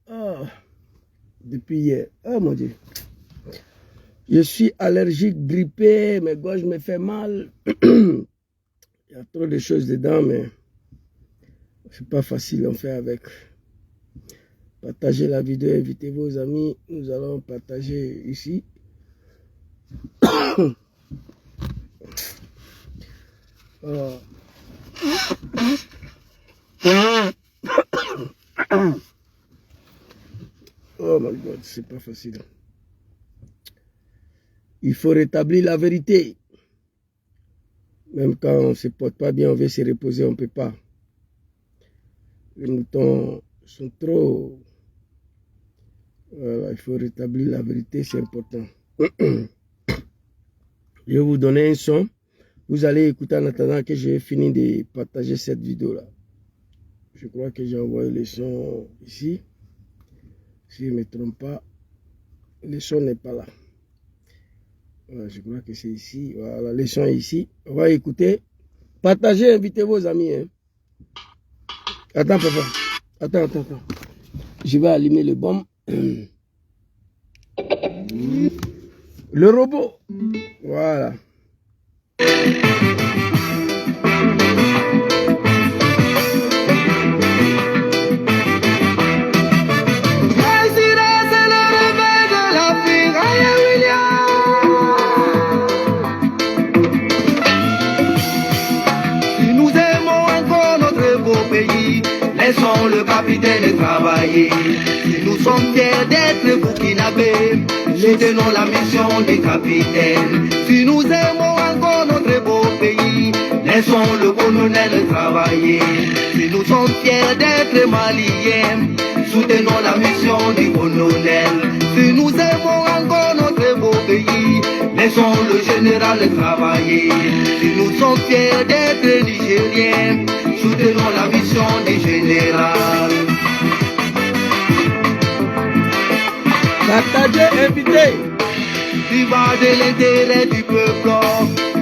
Oh, depuis hier. Oh mon Dieu. Je suis allergique, grippé, mes gorges me font mal. Il y a trop de choses dedans, mais c'est pas facile à faire avec. Partagez la vidéo, invitez vos amis. Nous allons partager ici. Oh. Oh my God, c'est pas facile. Il faut rétablir la vérité. Même quand on ne se porte pas bien, on veut se reposer, on ne peut pas. Les moutons sont trop... Voilà, il faut rétablir la vérité, c'est important. Je vais vous donner un son. Vous allez écouter en attendant que j'ai fini de partager cette vidéo-là. Je crois que j'ai envoyé le son ici. Si je ne me trompe pas, le son n'est pas là. Voilà, je crois que c'est ici. Voilà, le son est ici. On va écouter. Partagez, invitez vos amis. Hein. Attends, papa. Attends. Je vais allumer le bombe. Le robot. Voilà. Laissons le capitaine travailler. Si nous sommes fiers d'être burkinabés, soutenons la mission du capitaine. Si nous aimons encore notre beau pays, laissons le colonel travailler. Si nous sommes fiers d'être maliens, soutenons la mission du colonel. Si nous aimons encore notre beau pays, laissons le général travailler. Si nous sommes fiers d'être nigériens, soutenons la mission du général. Partagez, invitez. Viva de l'intérêt du peuple,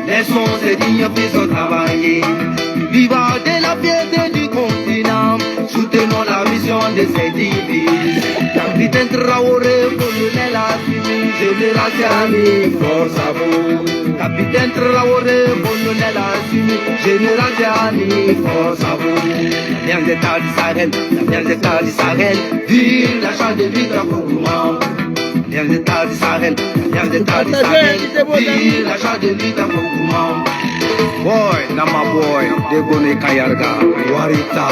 laissons ces dignes fils travailler. Viva de la fierté du continent, soutenons la mission de ces divises. Capitaine Traoré, colonel Assimi, général Tiani, force à vous. Capitaine Traoré, colonel Assimi, général Tiani, force à vous. La bien d'état du Sahel, la bien d'état du Sahel, vive la chance de Victor Koukouma. La bien d'état du Sahel, la bien d'état du Sahel, vive la chance de Victor Koukouma. Boy, nama boy, Degone Kayarga, Warita.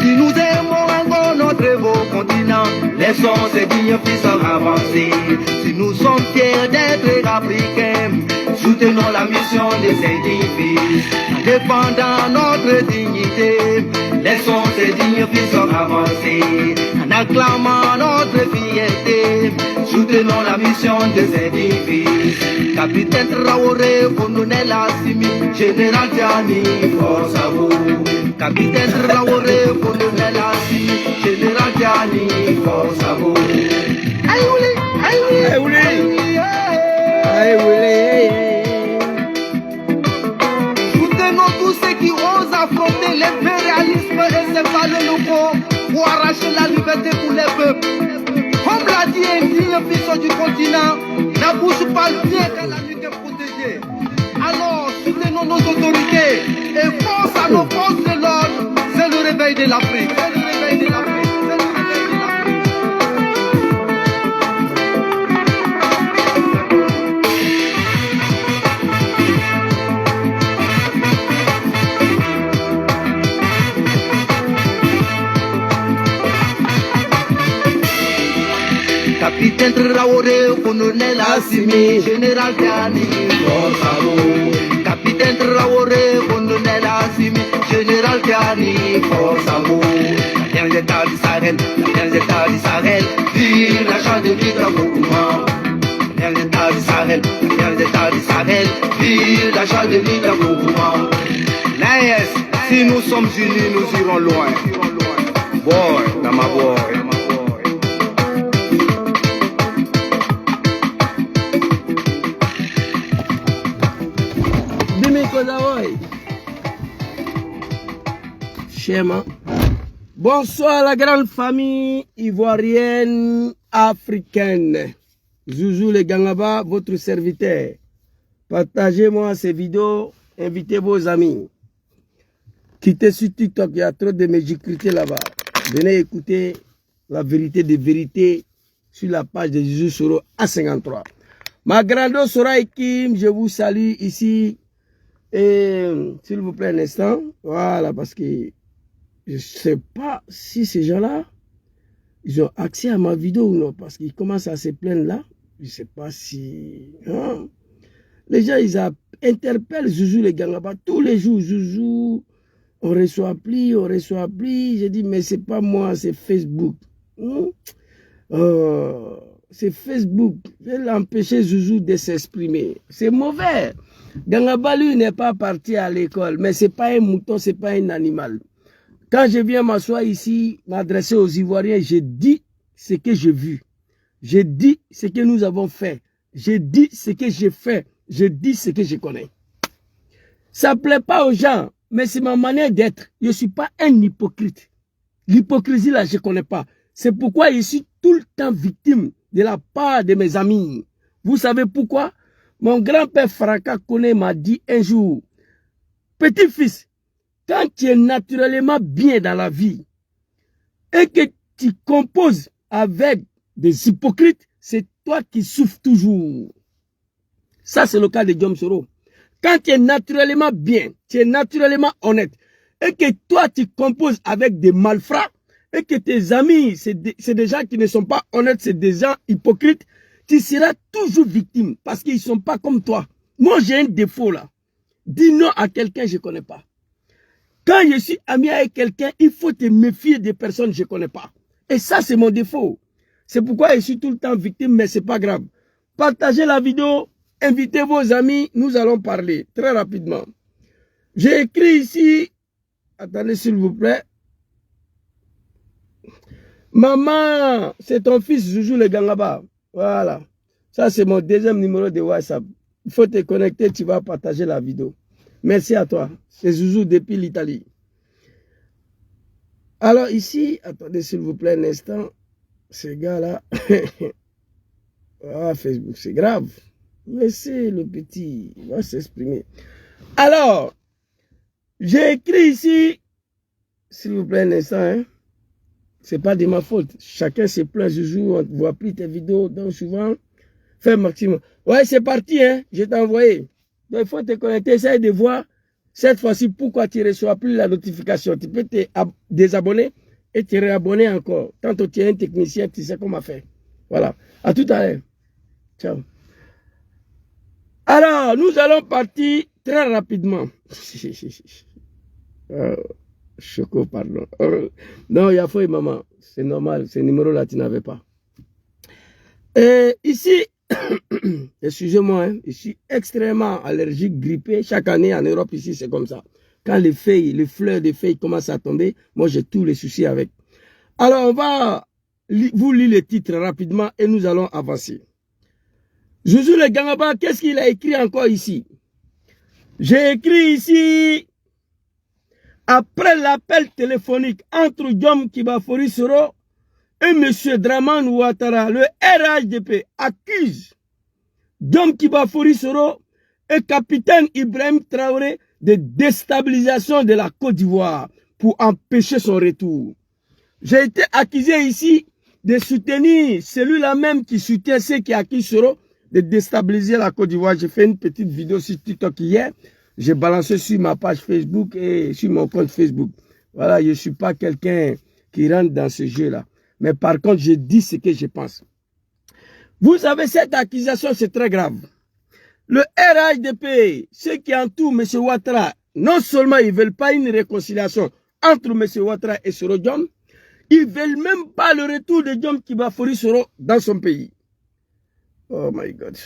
Si nous aimons encore notre beau continent, laissons ces dignes fils avancer. Si nous sommes fiers d'être africains, soutenons la mission de ces dignes fils. En défendant notre dignité, laissons ces dignes fils avancer. En acclamant notre fierté, soutenons la mission de ces dignes fils. Capitaine Traoré, colonel Assimi, général Tiani, force à vous. Capitaine Traoré, colonel Assimi, général Tiani, force à vous. Aïe ouli, aïe ouli, aïe ouli, aïe ouli. Soutenons tous ceux qui osent affronter l'impérialisme et ses valeurs locaux pour arracher la liberté pour les peuples. Comme l'a dit un digne fils du continent, la bouche parle bien quand la nuit est protégée. Alors soutenons nos autorités et force à nos forces de l'ordre. C'est le réveil de l'Afrique. C'est le réveil de l'Afrique. Capitaine Traoré, colonel Assimi, général Tiani, force à vous. Capitaine Traoré, colonel Assimi, général Tiani, force à vous. La bien d'état du Sahel, la bien d'état du Sahel, vive la chance de Victor Koukouma. La bien d'état du Sahel, la bien d'état du Sahel, vive la chance de Victor Koukouma. Yes, si nous sommes unis, nous irons loin. Boy, Nama boy. Zawoy. Schéma. Bonsoir la grande famille ivoirienne africaine. Zouzou le Gangaba, votre serviteur. Partagez-moi ces vidéos, invitez vos amis. Quittez sur TikTok, il y a trop de médiocrité là-bas. Venez écouter la vérité des vérités sur la page de Zouzou Soro A53. Ma grande Sora Kim, je vous salue ici. Et s'il vous plaît un instant, voilà, parce que je ne sais pas si ces gens-là, ils ont accès à ma vidéo ou non, parce qu'ils commencent à se plaindre là. Je ne sais pas si... Hein? Les gens, ils interpellent Zouzou les Gangaba tous les jours. Zouzou, on reçoit plus, on reçoit plus. J'ai dit, mais c'est pas moi, c'est Facebook. C'est Facebook. Je vais l'empêcher Zouzou de s'exprimer. C'est mauvais. Gangaba, lui, n'est pas parti à l'école, mais c'est pas un mouton, c'est pas un animal. Quand je viens m'asseoir ici, m'adresser aux Ivoiriens, j'ai dit ce que j'ai vu. J'ai dit ce que nous avons fait. J'ai dit ce que j'ai fait. J'ai dit ce que je connais. Ça ne plaît pas aux gens, mais c'est ma manière d'être. Je ne suis pas un hypocrite. L'hypocrisie, là, je ne connais pas. C'est pourquoi je suis tout le temps victime de la part de mes amis. Vous savez pourquoi? Mon grand-père Franca Koné m'a dit un jour, petit-fils, quand tu es naturellement bien dans la vie et que tu composes avec des hypocrites, c'est toi qui souffres toujours. Ça, c'est le cas de Diom Soro. Quand tu es naturellement bien, tu es naturellement honnête, et que toi, tu composes avec des malfrats, et que tes amis, c'est des gens qui ne sont pas honnêtes, c'est des gens hypocrites, tu seras toujours victime, parce qu'ils ne sont pas comme toi. Moi, j'ai un défaut là. Dis non à quelqu'un que je ne connais pas. Quand je suis ami avec quelqu'un, il faut te méfier des personnes que je ne connais pas. Et ça, c'est mon défaut. C'est pourquoi je suis tout le temps victime, mais ce n'est pas grave. Partagez la vidéo, invitez vos amis, nous allons parler très rapidement. J'ai écrit ici, attendez s'il vous plaît. Maman, c'est ton fils Zouzou le Gangaba. Voilà. Ça, c'est mon deuxième numéro de WhatsApp. Il faut te connecter, tu vas partager la vidéo. Merci à toi. C'est Zouzou depuis l'Italie. Alors ici, attendez s'il vous plaît un instant. Ces gars-là, ah, Facebook, c'est grave. Laissez le petit, il va s'exprimer. Alors, j'ai écrit ici, s'il vous plaît un instant, hein. C'est pas de ma faute. Chacun se plaint, Zouzou, on ne voit plus tes vidéos, donc souvent, fais maximum. Ouais, c'est parti, hein, je t'ai envoyé. Donc il faut te connecter, essaye de voir cette fois-ci pourquoi tu ne reçois plus la notification. Tu peux te désabonner et te réabonner encore. Tantôt tu es un technicien, tu sais comment faire. Voilà. À tout à l'heure. Ciao. Alors, nous allons partir très rapidement. Choco, pardon. Non, il y a faux, maman. C'est normal. Ce numéro-là, tu n'avais pas. Et ici, excusez-moi, hein, je suis extrêmement allergique, grippé. Chaque année en Europe, ici, c'est comme ça. Quand les feuilles, les fleurs des feuilles commencent à tomber, moi, j'ai tous les soucis avec. Alors, on va vous lire les titres rapidement et nous allons avancer. Zouzou le Gangaba, qu'est-ce qu'il a écrit encore ici? J'ai écrit ici, après l'appel téléphonique entre Diom Kibafori Soro et M. Dramane Ouattara, le RHDP accuse Diom Kibafori Soro et capitaine Ibrahim Traoré de déstabilisation de la Côte d'Ivoire pour empêcher son retour. J'ai été accusé ici de soutenir celui-là même qui soutient ceux qui accusent Soro de déstabiliser la Côte d'Ivoire. J'ai fait une petite vidéo sur TikTok hier. J'ai balancé sur ma page Facebook et sur mon compte Facebook. Voilà, je ne suis pas quelqu'un qui rentre dans ce jeu-là. Mais par contre, je dis ce que je pense. Vous savez, cette accusation, c'est très grave. Le RHDP, ceux qui entourent M. Ouattara, non seulement ils ne veulent pas une réconciliation entre M. Ouattara et Soro Diom, ils ne veulent même pas le retour de Diom Kibafori Soro dans son pays. Oh my God.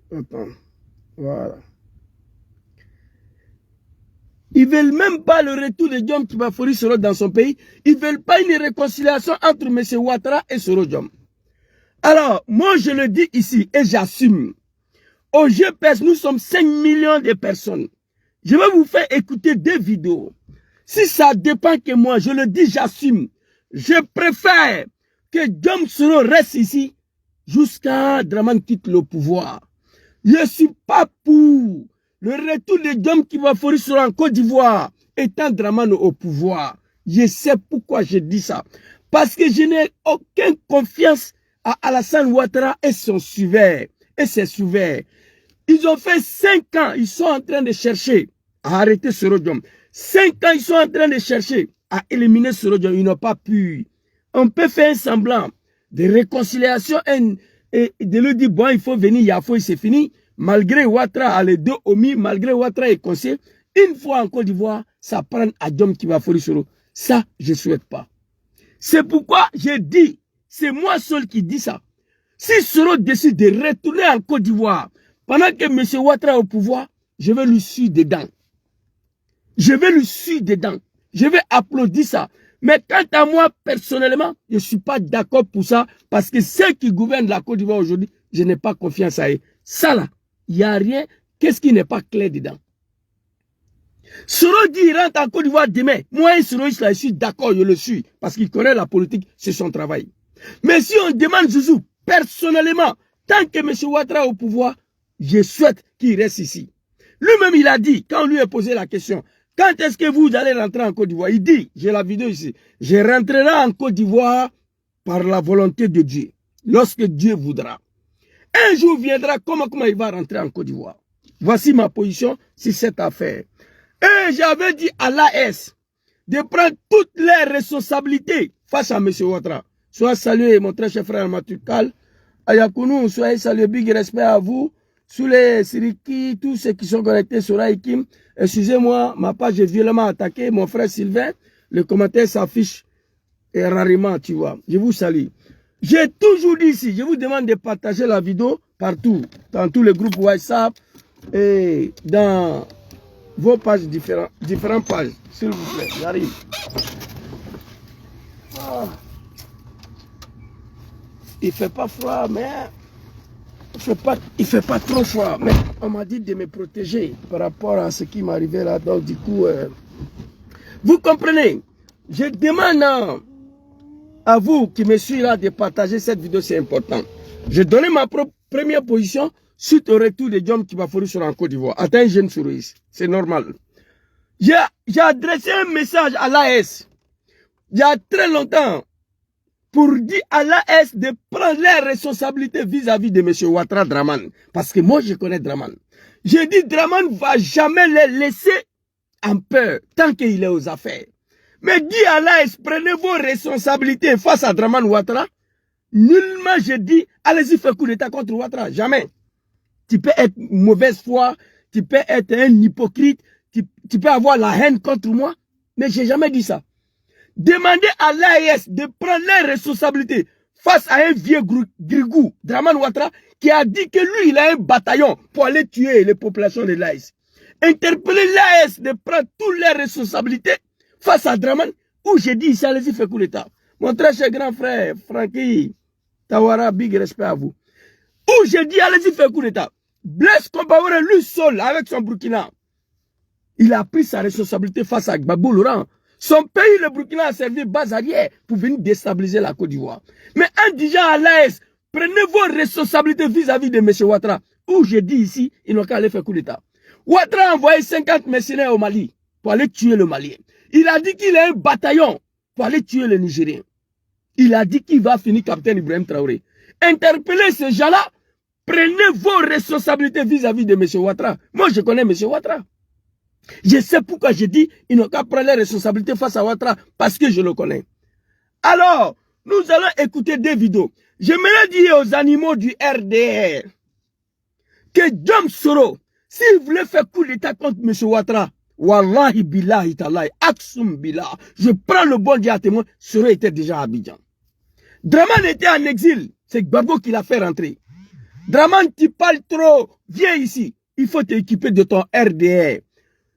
Attends. Voilà. Ils ne veulent même pas le retour de Diom Kibafori Soro dans son pays. Ils ne veulent pas une réconciliation entre M. Ouattara et Soro Diom. Alors, moi je le dis ici et j'assume. Au GPS, nous sommes 5 millions de personnes. Je vais vous faire écouter des vidéos. Si ça dépend que moi, je le dis, j'assume. Je préfère que Djom Soro reste ici jusqu'à Dramane quitte le pouvoir. Je ne suis pas pour le retour de Djom Kibafori Soro en Côte d'Ivoire étant Dramane au pouvoir. Je sais pourquoi je dis ça. Parce que je n'ai aucune confiance à Alassane Ouattara et son suiveur. Et ses suiveurs. Ils ont fait 5 ans, ils sont en train de chercher à arrêter Soro Djom. 5 ans, ils sont en train de chercher à éliminer Soro Djom. Ils n'ont pas pu. On peut faire un semblant de réconciliation et de lui dire, bon, il faut venir, Yafo, c'est fini. Malgré Ouattara a les deux omis, malgré Ouattara est conseillé, une fois en Côte d'Ivoire, ça prend à Djom Kibafori Soro. Ça, je ne souhaite pas. C'est pourquoi j'ai dit, c'est moi seul qui dis ça. Si Soro décide de retourner en Côte d'Ivoire, pendant que M. Ouattara est au pouvoir, je vais lui suivre dedans. Je vais lui suivre dedans. Je vais applaudir ça. Mais quant à moi, personnellement, je ne suis pas d'accord pour ça. Parce que ceux qui gouvernent la Côte d'Ivoire aujourd'hui, je n'ai pas confiance à eux. Ça là, il n'y a rien. Qu'est-ce qui n'est pas clair dedans? Soro dit il rentre en Côte d'Ivoire demain. Moi, Soro, je suis d'accord, je le suis. Parce qu'il connaît la politique, c'est son travail. Mais si on demande Zouzou, personnellement, tant que M. Ouattara est au pouvoir, je souhaite qu'il reste ici. Lui-même, il a dit, quand on lui a posé la question, quand est-ce que vous allez rentrer en Côte d'Ivoire? Il dit, j'ai la vidéo ici, je rentrerai en Côte d'Ivoire par la volonté de Dieu, lorsque Dieu voudra. Un jour viendra, comment il va rentrer en Côte d'Ivoire? Voici ma position sur cette affaire. Et j'avais dit à l'AS de prendre toutes les responsabilités face à M. Ouattara. Soyez salué, mon très cher frère Matukal. Ayakounou, soyez salué, big respect à vous. Sous les Siriki, tous ceux qui sont connectés sur Aikim. Excusez-moi, ma page est violemment attaquée. Mon frère Sylvain, le commentaire s'affiche rarement, tu vois. Je vous salue. J'ai toujours dit ici, je vous demande de partager la vidéo partout, dans tous les groupes WhatsApp et dans vos pages différentes pages, s'il vous plaît. J'arrive. Ah. Il fait pas froid, mais il fait pas trop froid. Mais on m'a dit de me protéger par rapport à ce qui m'arrivait là. Donc du coup, vous comprenez. Je demande à vous qui me suivez là de partager cette vidéo, c'est important. J'ai donné ma première position suite au retour de Djom Kibafori Soro en Côte d'Ivoire. Attends, un jeune souris, c'est normal. J'ai adressé un message à l'AS il y a très longtemps pour dire à l'AS de prendre les responsabilités vis-à-vis de M. Ouattara Dramane. Parce que moi, je connais Dramane. J'ai dit Dramane ne va jamais les laisser en peur tant qu'il est aux affaires. Mais dis à l'AS, prenez vos responsabilités face à Dramane Ouattara. Nullement, je dis, allez-y, faites coup d'état contre Ouattara. Jamais. Tu peux être mauvaise foi, tu peux être un hypocrite, tu peux avoir la haine contre moi. Mais je n'ai jamais dit ça. Demandez à l'AES de prendre les responsabilités face à un vieux grigou, Dramane Ouattara, qui a dit que lui, il a un bataillon pour aller tuer les populations de l'AES. Interpellez l'AES de prendre toutes les responsabilités face à Dramane, où j'ai dit ici, allez-y, faites coup d'état. Mon très cher grand frère, Francky Tawara, big respect à vous. Où j'ai dit, allez-y, faites coup d'état. Blaise Compaoré, lui seul, avec son Burkina, il a pris sa responsabilité face à Gbagbo Laurent. Son pays, le Burkina, a servi base arrière pour venir déstabiliser la Côte d'Ivoire. Mais en disant à l'AS, prenez vos responsabilités vis-à-vis de M. Ouattara. Où j'ai dit ici, ils n'ont qu'à aller faire coup d'état. Ouattara a envoyé 50 mercenaires au Mali pour aller tuer le Malien. Il a dit qu'il a un bataillon pour aller tuer le Nigérien. Il a dit qu'il va finir capitaine Ibrahim Traoré. Interpellez ces gens-là, prenez vos responsabilités vis-à-vis de M. Ouattara. Moi, je connais M. Ouattara. Je sais pourquoi j'ai dit ils n'ont qu'à prendre les responsabilités face à Ouattara, parce que je le connais. Alors, nous allons écouter des vidéos. J'aimerais dire aux animaux du RDR que Djom Soro, s'il voulait faire coup d'état contre M. Ouattara, Wallahi billahi talahi, aksum billah, je prends le bon Dieu à témoin, Soro était déjà à Abidjan. Dramane était en exil, c'est Gbagbo qui l'a fait rentrer. Dramane, tu parles trop, viens ici, il faut t'équiper de ton RDR.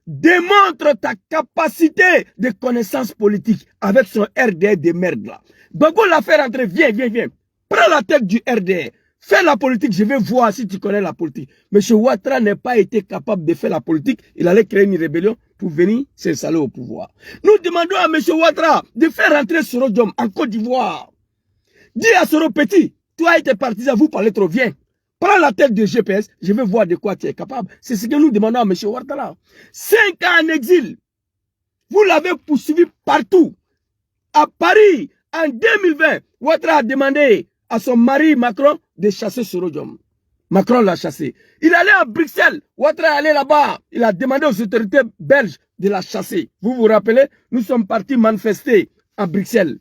Démontre ta capacité de connaissance politique avec son RDR de merde là. Gbagbo l'a fait rentrer, viens. Prends la tête du RDR. Fais la politique, je vais voir si tu connais la politique. M. Ouattara n'a pas été capable de faire la politique. Il allait créer une rébellion pour venir s'installer au pouvoir. Nous demandons à M. Ouattara de faire rentrer Soro Diom en Côte d'Ivoire. Dis à Soro Petit, toi et tes partisans, vous parlez trop, viens. Prends la tête de GPS, je vais voir de quoi tu es capable. C'est ce que nous demandons à M. Ouattara. 5 ans en exil. Vous l'avez poursuivi partout. À Paris, en 2020, Ouattara a demandé à son mari Macron de chasser Soro Diom. Macron l'a chassé. Il allait à Bruxelles. Ouattara allait là-bas. Il a demandé aux autorités belges de la chasser. Vous vous rappelez, nous sommes partis manifester à Bruxelles.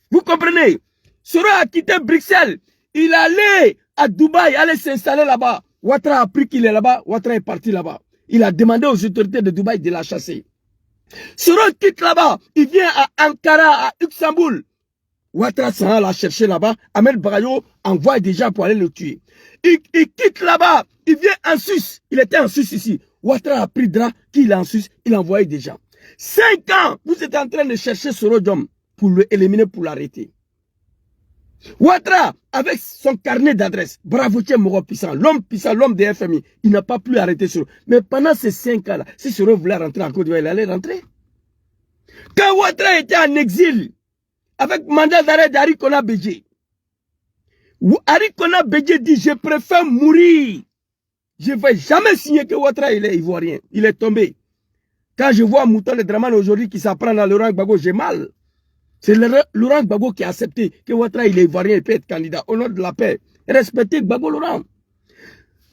Vous comprenez? Soro a quitté Bruxelles. Il allait à Dubaï, allait s'installer là-bas. Ouattara a appris qu'il est là-bas. Ouattara est parti là-bas. Il a demandé aux autorités de Dubaï de la chasser. Soro quitte là-bas. Il vient à Ankara, à Istanbul. Ouattara s'en l'a chercher là-bas. Ahmed Barayo envoie des gens pour aller le tuer. Il quitte là-bas. Il vient en Suisse. Il était en Suisse ici. Ouattara a pris drap qu'il est en Suisse. Il a envoyé des gens. 5 ans, vous êtes en train de chercher Soro Diom pour l'éliminer, pour l'arrêter. Ouattara, avec son carnet d'adresse, Bravotier Moro puissant, l'homme des FMI, il n'a pas pu arrêter Soro. Mais pendant ces 5 ans-là, si Soro voulait rentrer en Côte d'Ivoire, il allait rentrer. Quand Ouattara était en exil, avec mandat d'arrêt d'Ari Kona Bédjé. Ari Kona Bédjé dit, je préfère mourir. Je ne vais jamais signer que Ouattara il est ivoirien. Il est tombé. Quand je vois Mouton et Dramane aujourd'hui qui s'apprend dans Laurent Gbagbo, j'ai mal. C'est Laurent Gbagbo qui a accepté que Ouattara il est ivoirien et peut être candidat au nom de la paix. Respectez Gbagbo Laurent.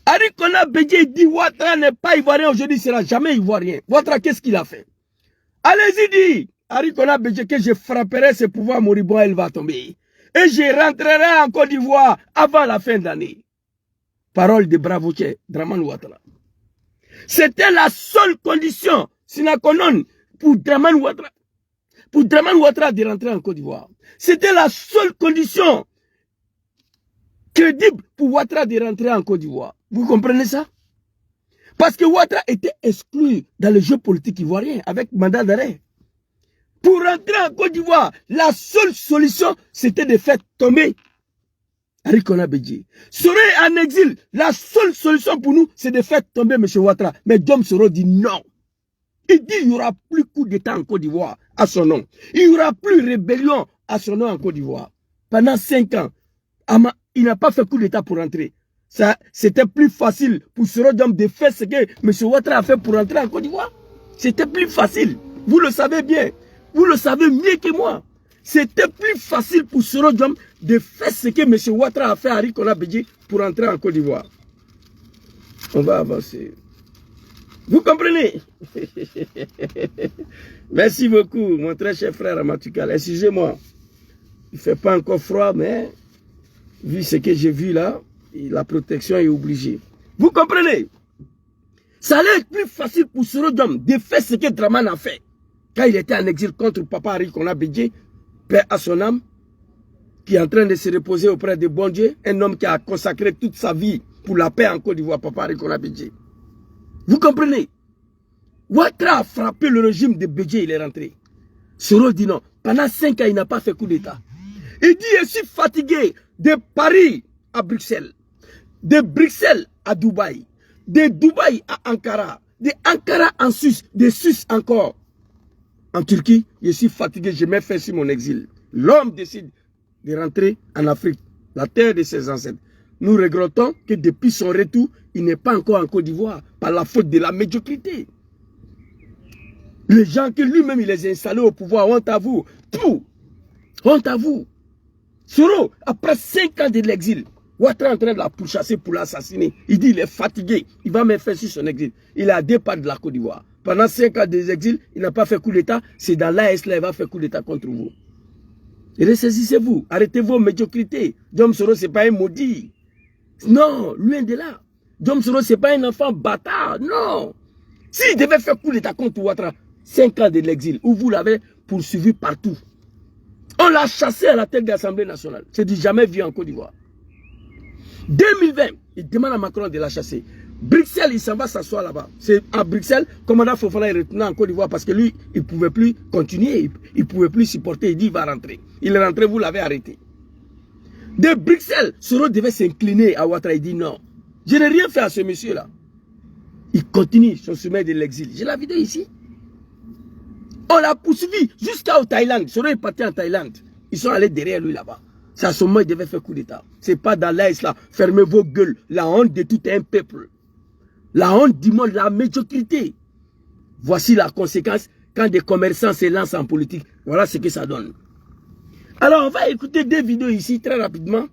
Ari Kona Bédjé dit, Ouattara n'est pas ivoirien aujourd'hui, il ne sera jamais ivoirien. Ouattara, qu'est-ce qu'il a fait? Allez-y, dit. Ari Kona Bédjé que je frapperai ce pouvoir moribond, elle va tomber. Et je rentrerai en Côte d'Ivoire avant la fin d'année. Parole de Bravotier, Dramane Ouattara. C'était la seule condition, sine qua non, pour Dramane Ouattara. Pour Dramane Ouattara de rentrer en Côte d'Ivoire. C'était la seule condition crédible pour Ouattara de rentrer en Côte d'Ivoire. Vous comprenez ça? Parce que Ouattara était exclu dans le jeu politique ivoirien avec mandat d'arrêt. Pour rentrer en Côte d'Ivoire, la seule solution, c'était de faire tomber Ari Kona Bédjé. Soro en exil, la seule solution pour nous, c'est de faire tomber M. Ouattara. Mais Diom Soro dit non. Il dit qu'il n'y aura plus coup d'État en Côte d'Ivoire à son nom. Il n'y aura plus rébellion à son nom en Côte d'Ivoire. Pendant 5 ans, il n'a pas fait coup d'État pour rentrer. C'était plus facile pour Soro Diom de faire ce que M. Ouattara a fait pour rentrer en Côte d'Ivoire. C'était plus facile. Vous le savez bien. Vous le savez mieux que moi. C'était plus facile pour Soro Diom de faire ce que M. Ouattara a fait à Ari Kona Bédjé pour entrer en Côte d'Ivoire. On va avancer. Vous comprenez? Merci beaucoup, mon très cher frère Amatukal. Excusez-moi. Il ne fait pas encore froid, mais vu ce que j'ai vu là, la protection est obligée. Vous comprenez? Ça allait être plus facile pour Soro Diom de faire ce que Dramane a fait. Quand il était en exil contre papa Ari Kona Bédjé, paix à son âme, qui est en train de se reposer auprès de bon Dieu, un homme qui a consacré toute sa vie pour la paix en Côte d'Ivoire, papa Ari Kona Bédjé. Vous comprenez? Ouattara a frappé le régime de Bédjé, il est rentré. Soro dit non. Pendant 5 ans, il n'a pas fait coup d'État. Il dit, je suis fatigué de Paris à Bruxelles, de Bruxelles à Dubaï, de Dubaï à Ankara, de Ankara en Suisse, de Suisse encore. En Turquie, je suis fatigué, je mets fin sur mon exil. L'homme décide de rentrer en Afrique, la terre de ses ancêtres. Nous regrettons que depuis son retour, il n'est pas encore en Côte d'Ivoire, par la faute de la médiocrité. Les gens que lui-même il les a installés au pouvoir, honte à vous. Tout, honte à vous. Soro, après 5 ans de l'exil, Ouattara est en train de la pourchasser pour l'assassiner. Il dit il est fatigué, il va mettre fin sur son exil. Il est à 2 pas de la Côte d'Ivoire. Pendant 5 ans d'exil, il n'a pas fait coup d'État. C'est dans l'AS là, il va faire coup d'État contre vous. Et ressaisissez-vous. Arrêtez vos médiocrités. Diom Soro, ce n'est pas un maudit. Non, loin de là. Diom Soro, ce n'est pas un enfant bâtard. Non. S'il devait faire coup d'État contre Ouattara, 5 ans de l'exil, où vous l'avez poursuivi partout. On l'a chassé à la tête de l'Assemblée nationale. C'est du jamais vu en Côte d'Ivoire. 2020, il demande à Macron de la chasser. Bruxelles, il s'en va s'asseoir là-bas. C'est à Bruxelles, commandant Fofana est retourné en Côte d'Ivoire parce que lui, il ne pouvait plus continuer, il ne pouvait plus supporter, il dit il va rentrer. Il est rentré, vous l'avez arrêté. De Bruxelles, Soro devait s'incliner à Ouattara. Il dit non. Je n'ai rien fait à ce monsieur-là. Il continue son chemin de l'exil. J'ai la vidéo ici. On l'a poursuivi jusqu'au Thaïlande. Soro est parti en Thaïlande. Ils sont allés derrière lui là-bas. C'est à ce moment qu'il devait faire coup d'État. Ce n'est pas dans l'AS là. Fermez vos gueules. La honte de tout un peuple. La honte du monde, la médiocrité. Voici la conséquence quand des commerçants se lancent en politique. Voilà ce que ça donne. Alors, on va écouter des vidéos ici très rapidement.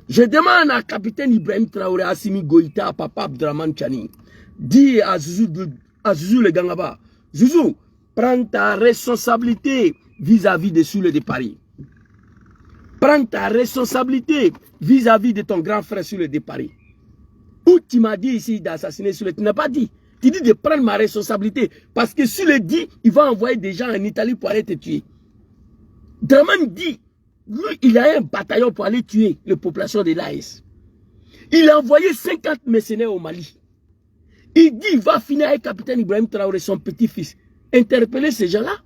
Je demande à capitaine Ibrahim Traoré, Assimi Goïta, à Papa Abdraman Chani, dis à Zouzou le Gangaba, Zouzou, prends ta responsabilité vis-à-vis de Soule de Paris. Prends ta responsabilité vis-à-vis de ton grand frère Soule de Paris. Où tu m'as dit ici d'assassiner Soule, tu n'as pas dit. Tu dis de prendre ma responsabilité. Parce que Soule dit, il va envoyer des gens en Italie pour aller te tuer. Draman dit, lui, il a un bataillon pour aller tuer les populations de l'AS. Il a envoyé 50 mercenaires au Mali. Il dit, il va finir avec le capitaine Ibrahim Traoré, son petit-fils. Interpeller ces gens-là,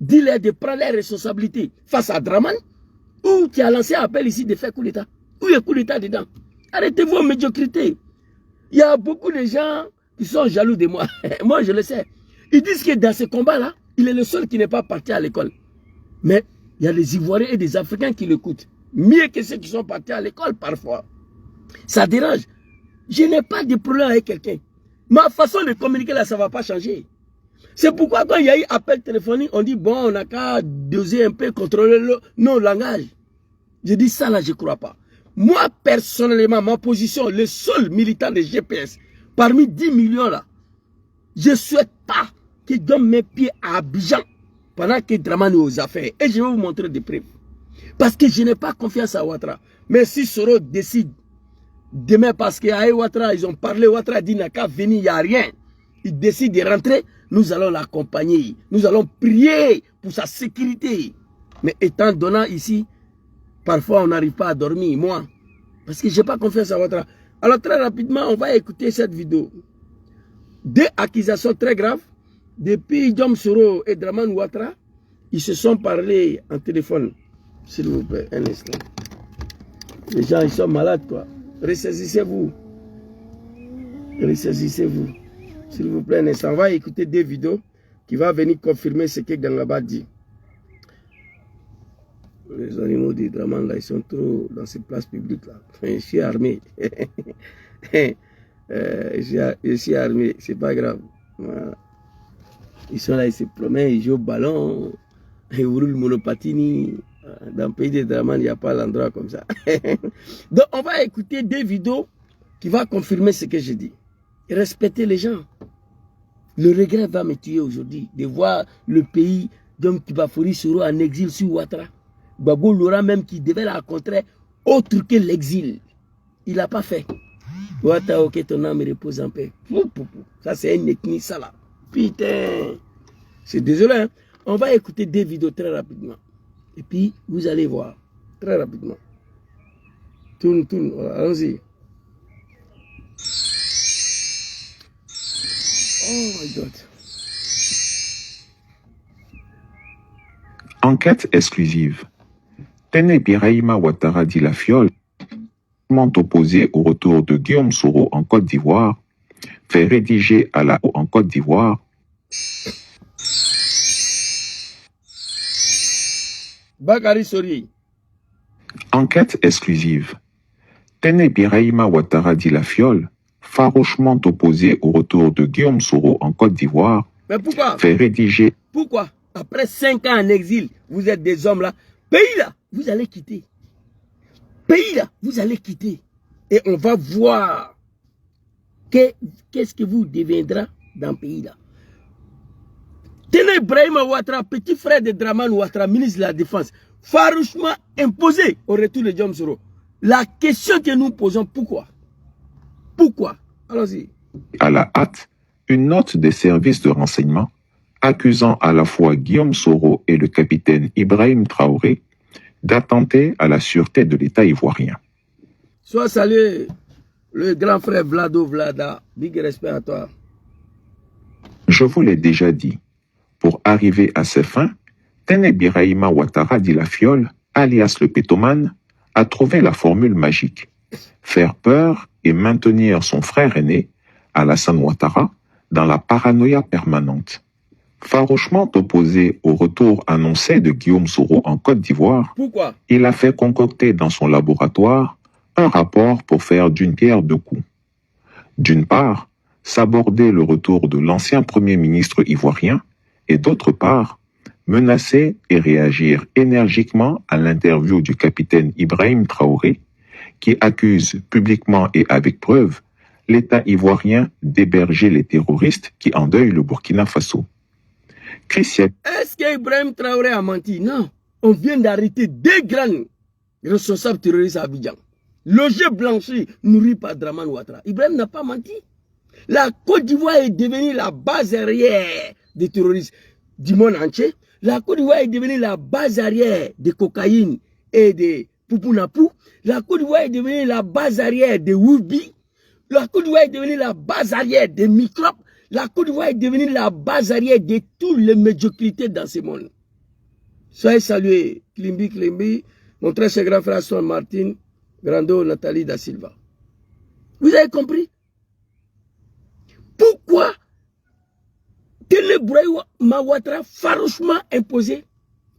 dis-leur de prendre leurs responsabilités face à Draman, ou tu as lancé un appel ici de faire coup d'État. Où il y a coup d'État dedans? Arrêtez vos médiocrités. Il y a beaucoup de gens qui sont jaloux de moi. Moi, je le sais. Ils disent que dans ce combat-là, il est le seul qui n'est pas parti à l'école. Mais il y a des Ivoiriens et des Africains qui l'écoutent. Mieux que ceux qui sont partis à l'école parfois. Ça dérange. Je n'ai pas de problème avec quelqu'un. Ma façon de communiquer là, ça ne va pas changer. C'est pourquoi quand il y a eu appel téléphonique, on dit bon, on n'a qu'à doser un peu, contrôler nos langages. Je dis ça là, je ne crois pas. Moi, personnellement, ma position, le seul militant de GPS, parmi 10 millions là, je ne souhaite pas qu'ils donnent mes pieds à Abidjan pendant que Draman est aux affaires. Et je vais vous montrer des preuves. Parce que je n'ai pas confiance à Ouattara. Mais si Soro décide, demain, parce qu'à Ouattara, ils ont parlé, Ouattara dit n'a qu'à venir, il n'y a rien. Il décide de rentrer, nous allons l'accompagner. Nous allons prier pour sa sécurité. Mais étant donné ici, parfois on n'arrive pas à dormir, moi. Parce que je n'ai pas confiance à Ouattara. Alors très rapidement, on va écouter cette vidéo. Deux accusations très graves. Depuis Diom Soro et Draman Ouattara, ils se sont parlé en téléphone. S'il vous plaît, un instant. Les gens, ils sont malades, quoi. Ressaisissez-vous. Ressaisissez-vous. S'il vous plaît, un instant. On va écouter des vidéos qui vont venir confirmer ce que Gangaba dit. Les animaux de Draman, là, ils sont trop dans ces places publiques, là. Je suis armé. Je suis armé, c'est pas grave. Voilà. Ils sont là, ils se promènent, ils jouent au ballon, ils roulent le monopatini. Dans le pays de Draman, il n'y a pas l'endroit comme ça. Donc, on va écouter des vidéos qui vont confirmer ce que je dis. Respectez les gens. Le regret va me tuer aujourd'hui de voir le pays d'Homme Kibafori Soro en exil sur Ouattara. Gbagbo Laurent même qui devait la rencontrer autre que l'exil. Il n'a pas fait. Ouattara, ok, ton âme repose en paix. Ça, c'est une ethnie, ça là. Putain. C'est désolé, hein? On va écouter des vidéos très rapidement. Et puis, vous allez voir. Très rapidement. Tourne, tourne. Voilà, allons-y. Oh my God. Enquête exclusive. Tene Birahima Ouattara dit la fiole, opposé au retour de Guillaume Soro en Côte d'Ivoire, fait rédiger à la en Côte d'Ivoire. Bakary Sori. Enquête exclusive. Tene Birahima Ouattara dit la fiole, farouchement opposé au retour de Guillaume Soro en Côte d'Ivoire, Mais pourquoi? fait rédiger. Pourquoi? Après 5 ans en exil, vous êtes des hommes là. Pays là, vous allez quitter. Pays là, vous allez quitter. Et on va voir qu'est-ce que vous deviendrez dans le pays là. Tene Ibrahima Ouattara, petit frère de Draman Ouattara, ministre de la Défense, farouchement imposé au retour de Diom Soro. La question que nous posons, pourquoi? Pourquoi? Allons-y. À la hâte, une note des services de renseignement accusant à la fois Guillaume Soro et le capitaine Ibrahim Traoré d'attenter à la sûreté de l'État ivoirien. Sois salué, le grand frère Vlado Vlada. Big respect à toi. Je vous l'ai déjà dit, pour arriver à ses fins, Tene Birahima Ouattara dit la fiole, alias le pétomane, a trouvé la formule magique. Faire peur et maintenir son frère aîné, Alassane Ouattara, dans la paranoïa permanente. Farouchement opposé au retour annoncé de Guillaume Soro en Côte d'Ivoire, Pourquoi? il a fait concocter dans son laboratoire un rapport pour faire d'une pierre deux coups. D'une part, s'aborder le retour de l'ancien Premier ministre ivoirien et d'autre part, menacer et réagir énergiquement à l'interview du capitaine Ibrahim Traoré qui accuse publiquement et avec preuve l'État ivoirien d'héberger les terroristes qui endeuillent le Burkina Faso. Est-ce qu'Ibrahim Traoré a menti? Non. On vient d'arrêter deux grands responsables terroristes à Abidjan. Logé blanchi, nourri par Draman Ouattara. Ibrahim n'a pas menti. La Côte d'Ivoire est devenue la base arrière des terroristes du monde entier. La Côte d'Ivoire est devenue la base arrière des cocaïnes et des poupounapou. La Côte d'Ivoire est devenue la base arrière des Woubi. La Côte d'Ivoire est devenue la base arrière des microbes. La Côte d'Ivoire est devenue la base arrière de toutes les médiocrités dans ce monde. Soyez salués, Klimbi, mon très cher grand frère Son Martin, Grando Nathalie da Silva. Vous avez compris? Pourquoi Ibrahim Ouattara farouchement imposé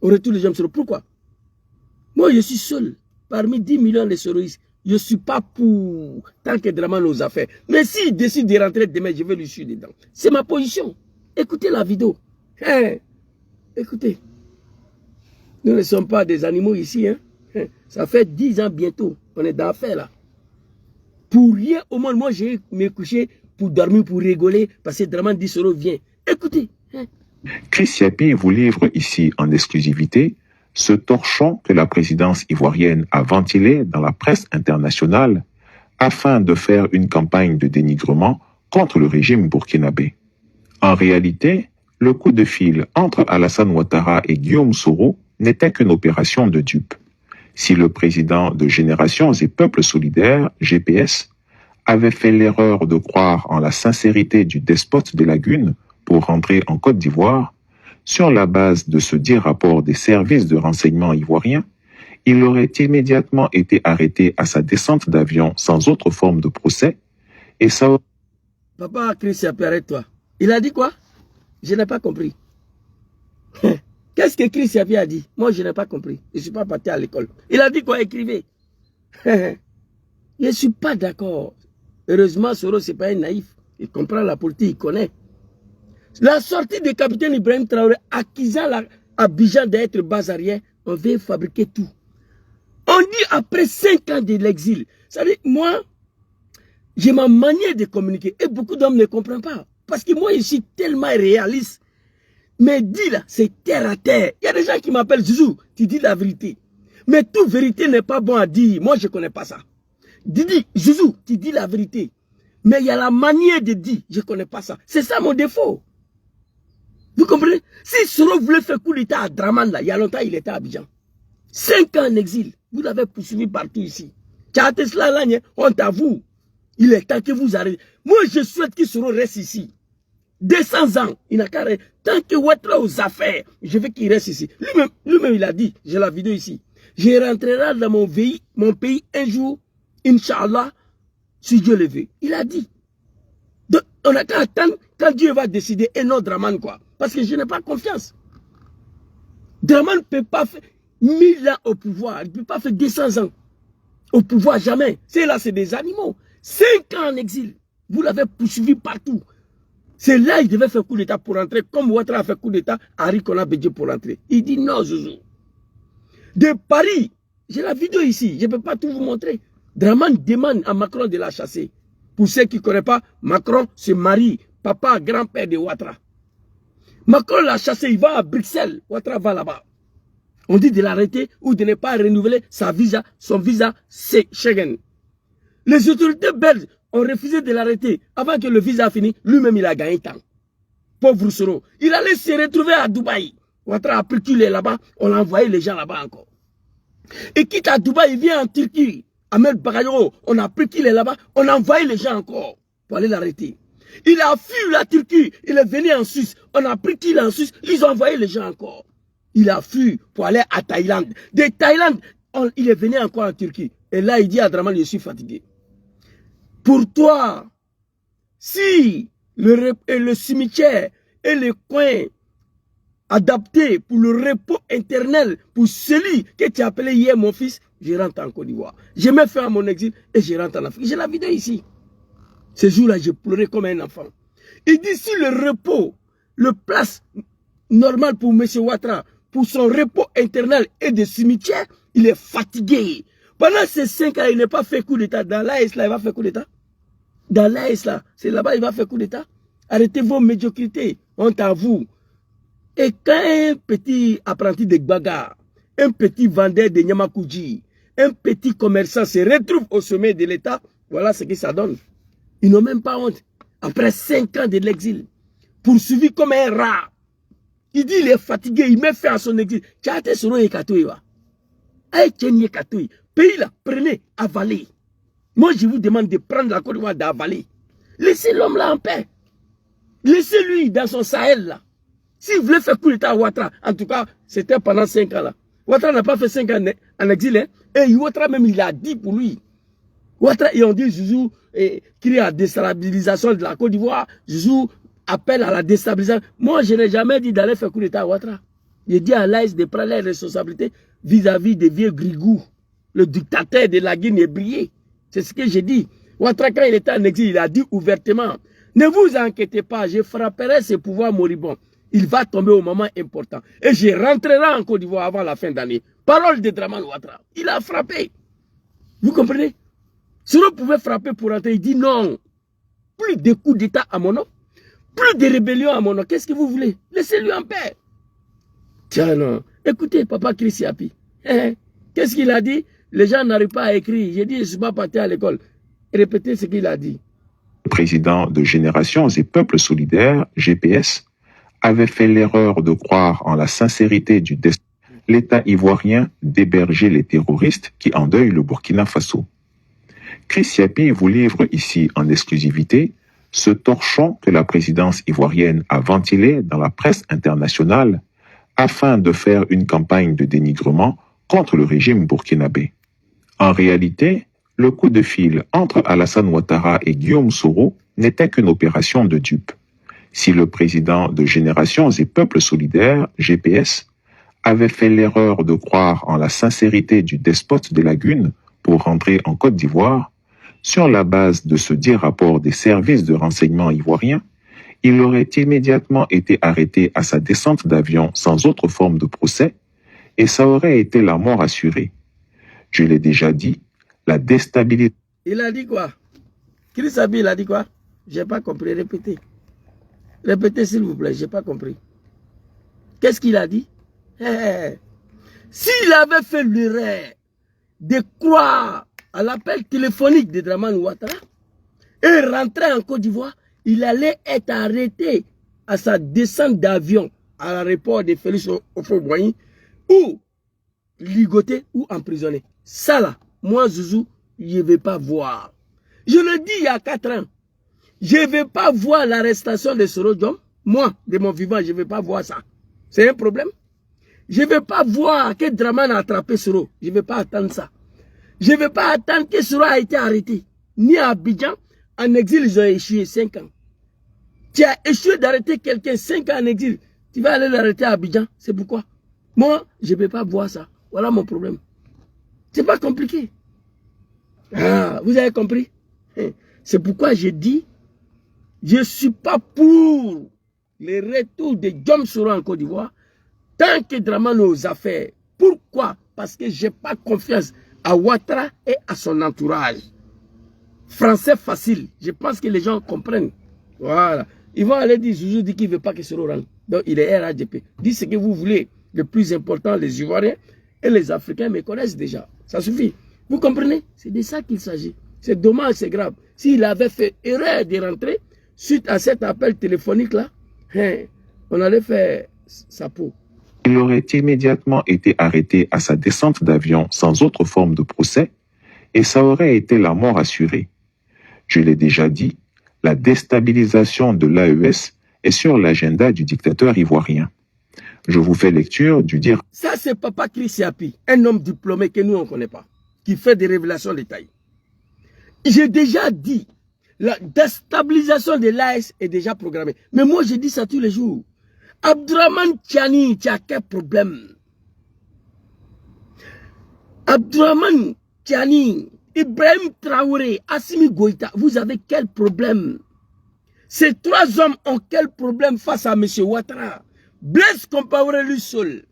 au retour de Guillaume Soro? Pourquoi? Moi, je suis seul parmi 10 millions de terroristes. Je ne suis pas pour tant que Draman nos affaires. Mais s'il décide de rentrer demain, je vais lui suivre dedans. C'est ma position. Écoutez la vidéo. Hein? Écoutez. Nous ne sommes pas des animaux ici. Hein? Ça fait 10 ans bientôt. On est dans l'affaire là. Pour rien au monde, moi j'ai me couché pour dormir, pour rigoler, parce que Draman dit Soro vient. Écoutez. Hein? Chris Yapi vous livre ici en exclusivité ce torchon que la présidence ivoirienne a ventilé dans la presse internationale afin de faire une campagne de dénigrement contre le régime burkinabé. En réalité, le coup de fil entre Alassane Ouattara et Guillaume Soro n'était qu'une opération de dupe. Si le président de Générations et Peuples Solidaires, GPS, avait fait l'erreur de croire en la sincérité du despote des lagunes pour rentrer en Côte d'Ivoire, sur la base de ce dit rapport des services de renseignement ivoiriens, il aurait immédiatement été arrêté à sa descente d'avion sans autre forme de procès et ça... Papa Chris, arrête-toi. Il a dit quoi? Je n'ai pas compris. Qu'est-ce que Chris Yapi a dit? Moi, je n'ai pas compris. Je ne suis pas parti à l'école. Il a dit quoi? Écrivez. Je ne suis pas d'accord. Heureusement, Soro, ce n'est pas un naïf. Il comprend la politique, il connaît. La sortie du capitaine Ibrahim Traoré accusant Abidjan d'être base arrière, on veut fabriquer tout. On dit après 5 ans de l'exil. Ça dit, moi, j'ai ma manière de communiquer et beaucoup d'hommes ne comprennent pas. Parce que moi, je suis tellement réaliste. Mais dis là, c'est terre à terre. Il y a des gens qui m'appellent Zouzou, tu dis la vérité. Mais toute vérité n'est pas bon à dire. Moi, je ne connais pas ça. Didi, Zouzou, tu dis la vérité. Mais il y a la manière de dire, je ne connais pas ça. C'est ça mon défaut. Vous comprenez? Si Soro voulait faire coup d'état à Draman, là, il y a longtemps, il était à Abidjan. 5 ans en exil. Vous l'avez poursuivi partout ici. Tchatesla, là, on t'avoue. Il est temps que vous arrêtez. Moi, je souhaite que Soro reste ici. 200 ans. Il n'a qu'à rester. Tant que Ouattara aux affaires, je veux qu'il reste ici. Lui-même, il a dit, j'ai la vidéo ici. Je rentrerai dans mon pays un jour, Inch'Allah, si Dieu le veut. Il a dit. Donc, on n'a qu'à attendre quand Dieu va décider et non Draman, quoi. Parce que je n'ai pas confiance. Draman ne peut pas faire 1000 ans au pouvoir. Il ne peut pas faire 200 ans au pouvoir, jamais. C'est là, c'est des animaux. 5 ans en exil. Vous l'avez poursuivi partout. C'est là qu'il devait faire coup d'état pour rentrer. Comme Ouattara a fait coup d'état, Harry Konan Bédié pour rentrer. Il dit non, Zouzou. De Paris, j'ai la vidéo ici. Je ne peux pas tout vous montrer. Draman demande à Macron de la chasser. Pour ceux qui ne connaissent pas, Macron, c'est Marie, papa, grand-père de Ouattara. Macron l'a chassé, il va à Bruxelles. Ouattara va là-bas. On dit de l'arrêter ou de ne pas renouveler son visa, c'est Schengen. Les autorités belges ont refusé de l'arrêter. Avant que le visa finisse, lui-même il a gagné temps. Pauvre Soro. Il allait se retrouver à Dubaï. Ouattara a pris qu'il est là-bas, on a envoyé les gens là-bas encore. Et quitte à Dubaï, il vient en Turquie. Ahmed Bagayoro, on a pris qu'il est là-bas, on a envoyé les gens encore pour aller l'arrêter. Il a fui la Turquie, il est venu en Suisse, on a pris qu'il est en Suisse, ils ont envoyé les gens encore. Il a fui pour aller à Thaïlande. De Thaïlande, il est venu encore en Turquie. Et là, il dit à Draman, je suis fatigué. Pour toi, si le cimetière et les coins adaptés pour le repos éternel, pour celui que tu as appelé hier mon fils, je rentre en Côte d'Ivoire. Je me fais à mon exil et je rentre en Afrique. J'ai la vidéo ici. Ce jour-là, j'ai pleuré comme un enfant. Il dit si le repos, le place normal pour M. Ouattara, pour son repos éternel et de cimetière, il est fatigué. Pendant ces 5 ans, il n'a pas fait coup d'État. Dans l'AS, là, il va faire coup d'État. Dans l'AS, là, c'est là-bas, il va faire coup d'État. Arrêtez vos médiocrités. Honte à vous. Et quand un petit apprenti de Gbaga, un petit vendeur de Nyamakuji, un petit commerçant se retrouve au sommet de l'État, voilà ce que ça donne. Ils n'ont même pas honte. Après 5 ans de l'exil, poursuivi comme un rat, il dit il est fatigué, il met fin à son exil. Pays là, prenez, avalez. Moi, je vous demande de prendre la Côte d'Ivoire, d'avaler. Laissez l'homme là en paix. Laissez-lui dans son Sahel là. S'il voulait faire coup d'État à Ouattara, en tout cas, c'était pendant 5 ans là. Ouattara n'a pas fait 5 ans en exil. Hein? Et Ouattara même, il a dit pour lui. Ouattara, et on dit, Zouzou crie à la déstabilisation de la Côte d'Ivoire. Zouzou appelle à la déstabilisation. Moi, je n'ai jamais dit d'aller faire coup d'État à Ouattara. J'ai dit à l'AS de prendre les responsabilités vis-à-vis des vieux Grigou, le dictateur de la Guinée-Brié. C'est ce que j'ai dit. Ouattara, quand il était en exil, il a dit ouvertement, ne vous inquiétez pas, je frapperai ce pouvoir moribond. Il va tomber au moment important. Et je rentrerai en Côte d'Ivoire avant la fin d'année. Parole de Draman Ouattara. Il a frappé. Vous comprenez? Si on pouvait frapper pour rentrer, il dit non. Plus de coups d'État à mon nom. Plus de rébellion à mon nom. Qu'est-ce que vous voulez? Laissez-lui en paix. Tiens, non. Écoutez, papa Chris Yapi. Qu'est-ce qu'il a dit? Les gens n'arrivent pas à écrire. J'ai dit, je ne suis pas parti à l'école. Répétez ce qu'il a dit. Le président de Générations et Peuples Solidaires, GPS, avait fait l'erreur de croire en la sincérité du destin de l'État ivoirien d'héberger les terroristes qui endeuillent le Burkina Faso. Chris Yapi vous livre ici en exclusivité ce torchon que la présidence ivoirienne a ventilé dans la presse internationale afin de faire une campagne de dénigrement contre le régime burkinabé. En réalité, le coup de fil entre Alassane Ouattara et Guillaume Soro n'était qu'une opération de dupe. Si le président de Générations et Peuples Solidaires, GPS, avait fait l'erreur de croire en la sincérité du despote des lagunes pour rentrer en Côte d'Ivoire, sur la base de ce dit rapport des services de renseignement ivoiriens, il aurait immédiatement été arrêté à sa descente d'avion sans autre forme de procès, et ça aurait été la mort assurée. Je l'ai déjà dit, la déstabilisation... Il a dit quoi? Chris Yapi, il a dit quoi? J'ai pas compris, répétez. Répétez s'il vous plaît, j'ai pas compris. Qu'est-ce qu'il a dit? S'il avait fait l'erreur de croire à l'appel téléphonique de Draman Ouattara et rentrer en Côte d'Ivoire, il allait être arrêté à sa descente d'avion à l'aéroport de Félix Houphouët-Boigny ou ligoté ou emprisonné. Ça là, moi Zouzou, je ne vais pas voir. Je le dis il y a 4 ans. Je ne vais pas voir l'arrestation de Soro Diom. Moi, de mon vivant, je ne vais pas voir ça. C'est un problème. Je ne vais pas voir que Draman a attrapé Soro. Je ne vais pas attendre ça. Je ne vais pas attendre que Soro a été arrêté. Ni à Abidjan, en exil, ils ont échoué 5 ans. Tu as échoué d'arrêter quelqu'un 5 ans en exil. Tu vas aller l'arrêter à Abidjan. C'est pourquoi? Moi, je ne vais pas voir ça. Voilà mon problème. C'est pas compliqué. Ah, vous avez compris? C'est pourquoi je dis, je ne suis pas pour le retour de Guillaume Soro en Côte d'Ivoire tant que Draman nos affaires. Pourquoi? Parce que je n'ai pas confiance à Ouattara et à son entourage. Français facile. Je pense que les gens comprennent. Voilà. Ils vont aller dire, Zouzou dit qu'il ne veut pas que Soro rentre. Donc il est RADP. Dites ce que vous voulez. Le plus important, les Ivoiriens et les Africains me connaissent déjà. Ça suffit. Vous comprenez? C'est de ça qu'il s'agit. C'est dommage, c'est grave. S'il avait fait erreur de rentrer, suite à cet appel téléphonique-là, on allait faire sa peau. Il aurait immédiatement été arrêté à sa descente d'avion sans autre forme de procès, et ça aurait été la mort assurée. Je l'ai déjà dit, la déstabilisation de l'AES est sur l'agenda du dictateur ivoirien. Je vous fais lecture du dire. Ça, c'est Papa Chris Yapi, un homme diplômé que nous, on ne connaît pas, qui fait des révélations détaillées. J'ai déjà dit, la déstabilisation de l'AS est déjà programmée. Mais moi, je dis ça tous les jours. Abdourahmane Tiani, tu as quel problème? Abdourahmane Tiani, Ibrahim Traoré, Assimi Goïta, vous avez quel problème? Ces trois hommes ont quel problème face à M. Ouattara? Blaise Compaoré lui seul,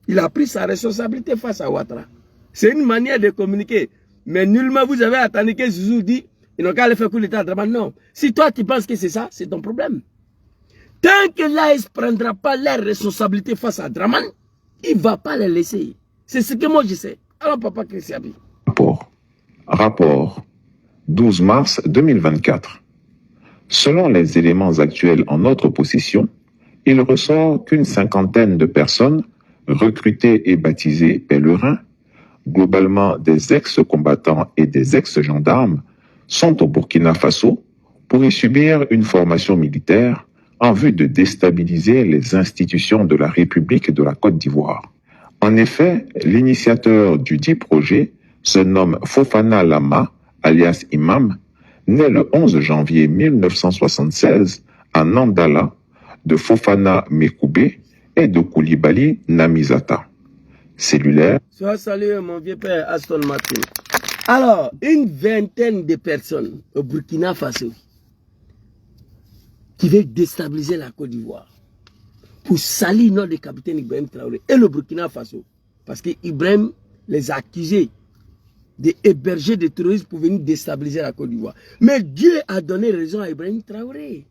il a pris sa responsabilité face à Ouattara. C'est une manière de communiquer. Mais nullement vous avez attendu que Zouzou dit, ils n'ont qu'à aller faire coup d'état à Draman. Non. Si toi tu penses que c'est ça, c'est ton problème. Tant que l'AS ne prendra pas leur responsabilité face à Draman, il ne va pas les laisser. C'est ce que moi je sais. Alors Papa Christian. Rapport 12 mars 2024. Selon les éléments actuels en notre possession, il ressort qu'une cinquantaine de personnes, recrutées et baptisées pèlerins, globalement des ex-combattants et des ex-gendarmes, sont au Burkina Faso pour y subir une formation militaire en vue de déstabiliser les institutions de la République de la Côte d'Ivoire. En effet, l'initiateur du dit projet se nomme Fofana Lama, alias Imam, né le 11 janvier 1976 à Nandala, de Fofana Mekoubé et de Koulibaly Namizata. Cellulaire. Sois salué mon vieux père Aston Martin. Alors, une vingtaine de personnes au Burkina Faso qui veulent déstabiliser la Côte d'Ivoire pour salir notre capitaine Ibrahim Traoré et le Burkina Faso. Parce qu'Ibrahim les a accusés d'héberger des terroristes pour venir déstabiliser la Côte d'Ivoire. Mais Dieu a donné raison à Ibrahim Traoré.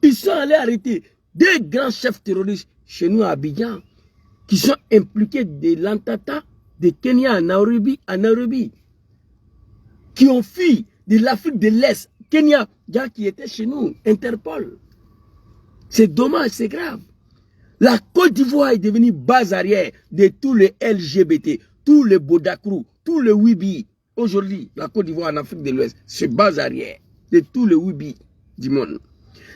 Ils sont allés arrêter deux grands chefs terroristes chez nous à Abidjan qui sont impliqués de l'Antata, de Kenya à Nairobi, qui ont fui de l'Afrique de l'Est, Kenya, qui était chez nous, Interpol. C'est dommage, c'est grave. La Côte d'Ivoire est devenue base arrière de tous les LGBT, tous les Bodakrou, tous les Wibi. Aujourd'hui, la Côte d'Ivoire en Afrique de l'Ouest, c'est base arrière de tous les Wibi du monde.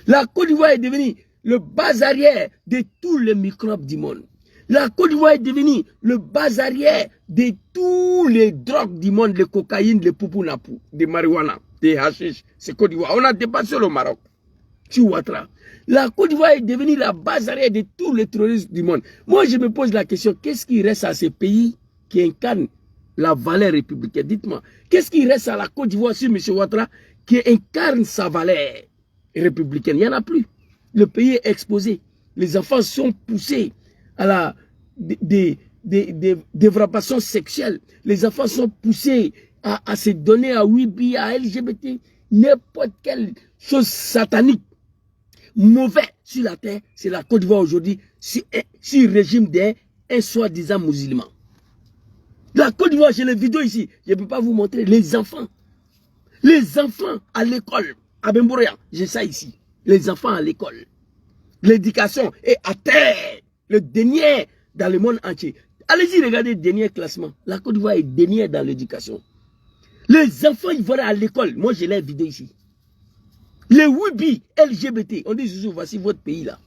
La Côte d'Ivoire est devenue le base arrière de tous les microbes du monde. La Côte d'Ivoire est devenue le base arrière de tous les drogues du monde, les cocaïnes, les poupounapou, les marijuana, les hashish. C'est Côte d'Ivoire. On a dépassé le Maroc. Ouattara. La Côte d'Ivoire est devenue la base arrière de tous les terroristes du monde. Moi, je me pose la question, qu'est-ce qui reste à ces pays qui incarnent la valeur républicaine? Dites-moi, qu'est-ce qui reste à la Côte d'Ivoire sur M. Ouattara qui incarne sa valeur républicaine? Il n'y en a plus. Le pays est exposé. Les enfants sont poussés à la dépravation sexuelle. Les enfants sont poussés à se donner à Wibi, à LGBT, n'importe quelle chose satanique, mauvais sur la terre. C'est la Côte d'Ivoire aujourd'hui, sur le régime d'un soi-disant musulman. La Côte d'Ivoire, j'ai les vidéos ici, je ne peux pas vous montrer. Les enfants à l'école, à Bembouria, j'ai ça ici. Les enfants à l'école. L'éducation est à terre. Le dernier dans le monde entier. Allez-y, regardez le dernier classement. La Côte d'Ivoire est dernière dans l'éducation. Les enfants, ils vont à l'école. Moi, j'ai les vidéos ici. Les Wibi, LGBT, on dit, Zouzou, voici votre pays là.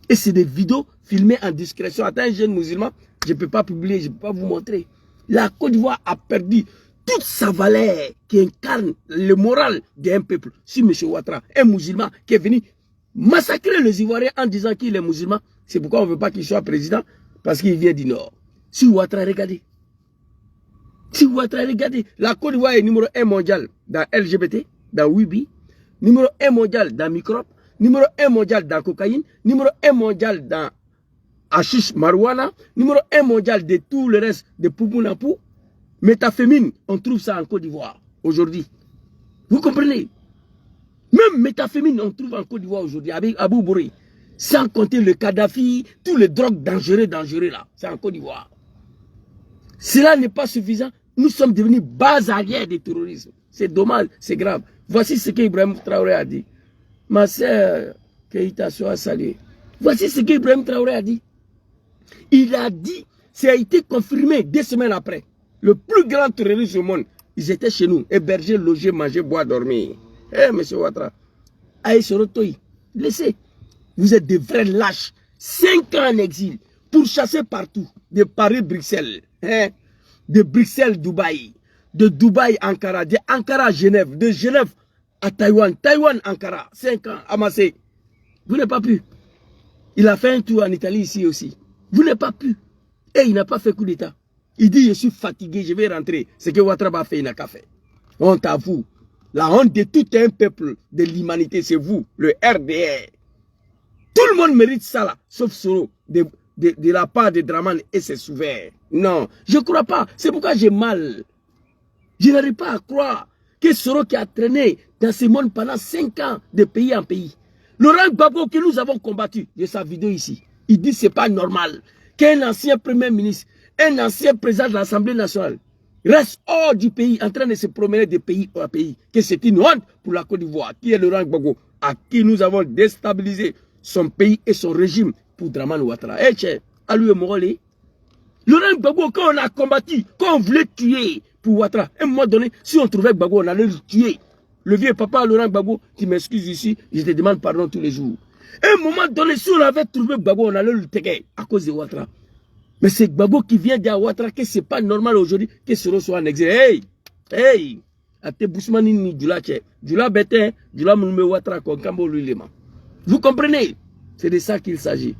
Et c'est des vidéos filmées en discrétion. Attends, un jeune musulman, je ne peux pas publier, je ne peux pas vous montrer. La Côte d'Ivoire a perdu toute sa valeur qui incarne le moral d'un peuple. Si M. Ouattara, un musulman qui est venu massacrer les Ivoiriens en disant qu'il est musulman, c'est pourquoi on ne veut pas qu'il soit président, parce qu'il vient du Nord. Si Ouattara, regardez. Si Ouattara, regardez. La Côte d'Ivoire est numéro 1 mondial dans LGBT, dans Wibi, numéro 1 mondial dans microbe, numéro 1 mondial dans cocaïne, numéro 1 mondial dans hashish marijuana, numéro 1 mondial de tout le reste de poupounapou. Méthamphétamine, on trouve ça en Côte d'Ivoire aujourd'hui. Vous comprenez? Même méthamphétamine, on trouve en Côte d'Ivoire aujourd'hui, avec Abou Bouré. Sans compter le Kadhafi, tous les drogues dangereux là, c'est en Côte d'Ivoire. Cela n'est pas suffisant. Nous sommes devenus base arrière du terrorisme. C'est dommage, c'est grave. Voici ce qu'Ibrahim Traoré a dit. Ma sœur, Keïta soit saluée. Voici ce qu'Ibrahim Traoré a dit. Il a dit, ça a été confirmé 2 semaines après. Le plus grand terroriste au monde, ils étaient chez nous, hébergés, logés, mangés, boire, dormir. Eh, M. Ouattara, Aïe Sorotoï, laissez. Vous êtes des vrais lâches. 5 ans en exil, pourchassé partout, de Paris-Bruxelles, hein, de Bruxelles, Dubaï, de Dubaï, Ankara, de Ankara à Genève, de Genève à Taïwan, Taïwan, Ankara, 5 ans, amassé. Vous n'avez pas pu. Il a fait un tour en Italie ici aussi. Vous n'avez pas pu. Et il n'a pas fait coup d'État. Il dit, je suis fatigué, je vais rentrer. Ce que Ouattara a fait, il n'a qu'à faire. Honte à vous. La honte de tout un peuple de l'humanité, c'est vous, le RDR. Tout le monde mérite ça là, sauf Soro, de la part de Dramane et ses souverains. Non, je ne crois pas. C'est pourquoi j'ai mal. Je n'arrive pas à croire que Soro qui a traîné dans ce monde pendant 5 ans de pays en pays. Laurent Gbagbo que nous avons combattu, de sa vidéo ici, il dit que ce n'est pas normal qu'un ancien premier ministre, un ancien président de l'Assemblée nationale reste hors du pays en train de se promener de pays en pays. Que c'est une honte pour la Côte d'Ivoire, qui est Laurent Gbagbo, à qui nous avons déstabilisé son pays et son régime pour Dramane Ouattara. Eh, tiens, à lui et Morolé. Laurent Gbagbo, quand on a combattu, quand on voulait tuer pour Ouattara, à un moment donné, si on trouvait Gbagbo, on allait le tuer. Le vieux papa Laurent Gbagbo, qui m'excuse ici, je te demande pardon tous les jours. À un moment donné, si on avait trouvé Gbagbo, on allait le taguer à cause de Ouattara. Mais c'est Gbagbo qui vient dire à Ouattara que ce n'est pas normal aujourd'hui que Soro soit en exil. Hey! Hey! Ate Bousmani ni Djula Tche. Djula Bete, Djula Moume Ouattara Konkambo Lulema. Vous comprenez? C'est de ça qu'il s'agit.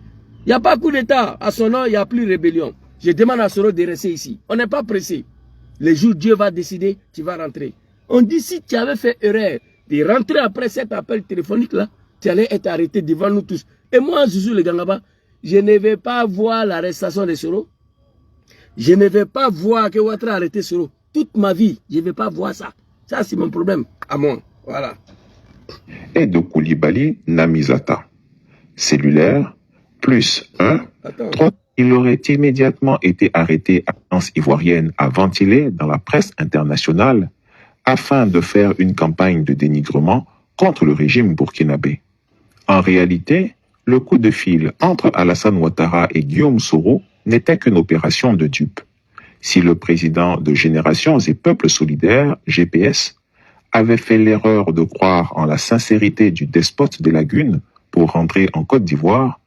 Il n'y a pas coup d'État. À son nom, il n'y a plus rébellion. Je demande à Soro de rester ici. On n'est pas pressé. Le jour Dieu va décider, tu vas rentrer. On dit si tu avais fait erreur de rentrer après cet appel téléphonique là, tu allais être arrêté devant nous tous. Et moi, Zouzou le Gangaba, je ne vais pas voir l'arrestation de Soro. Je ne vais pas voir que Ouattara a arrêté Soro. Toute ma vie, je ne vais pas voir ça. Ça, c'est mon problème. À moi. Voilà. Et de Koulibaly Namizata. Cellulaire, plus 1, 3. Il aurait immédiatement été arrêté à l'agence ivoirienne à ventiler dans la presse internationale afin de faire une campagne de dénigrement contre le régime burkinabé. En réalité, le coup de fil entre Alassane Ouattara et Guillaume Soro n'était qu'une opération de dupe. Si le président de Générations et Peuples Solidaires, GPS, avait fait l'erreur de croire en la sincérité du despote des lagunes pour rentrer en Côte d'Ivoire,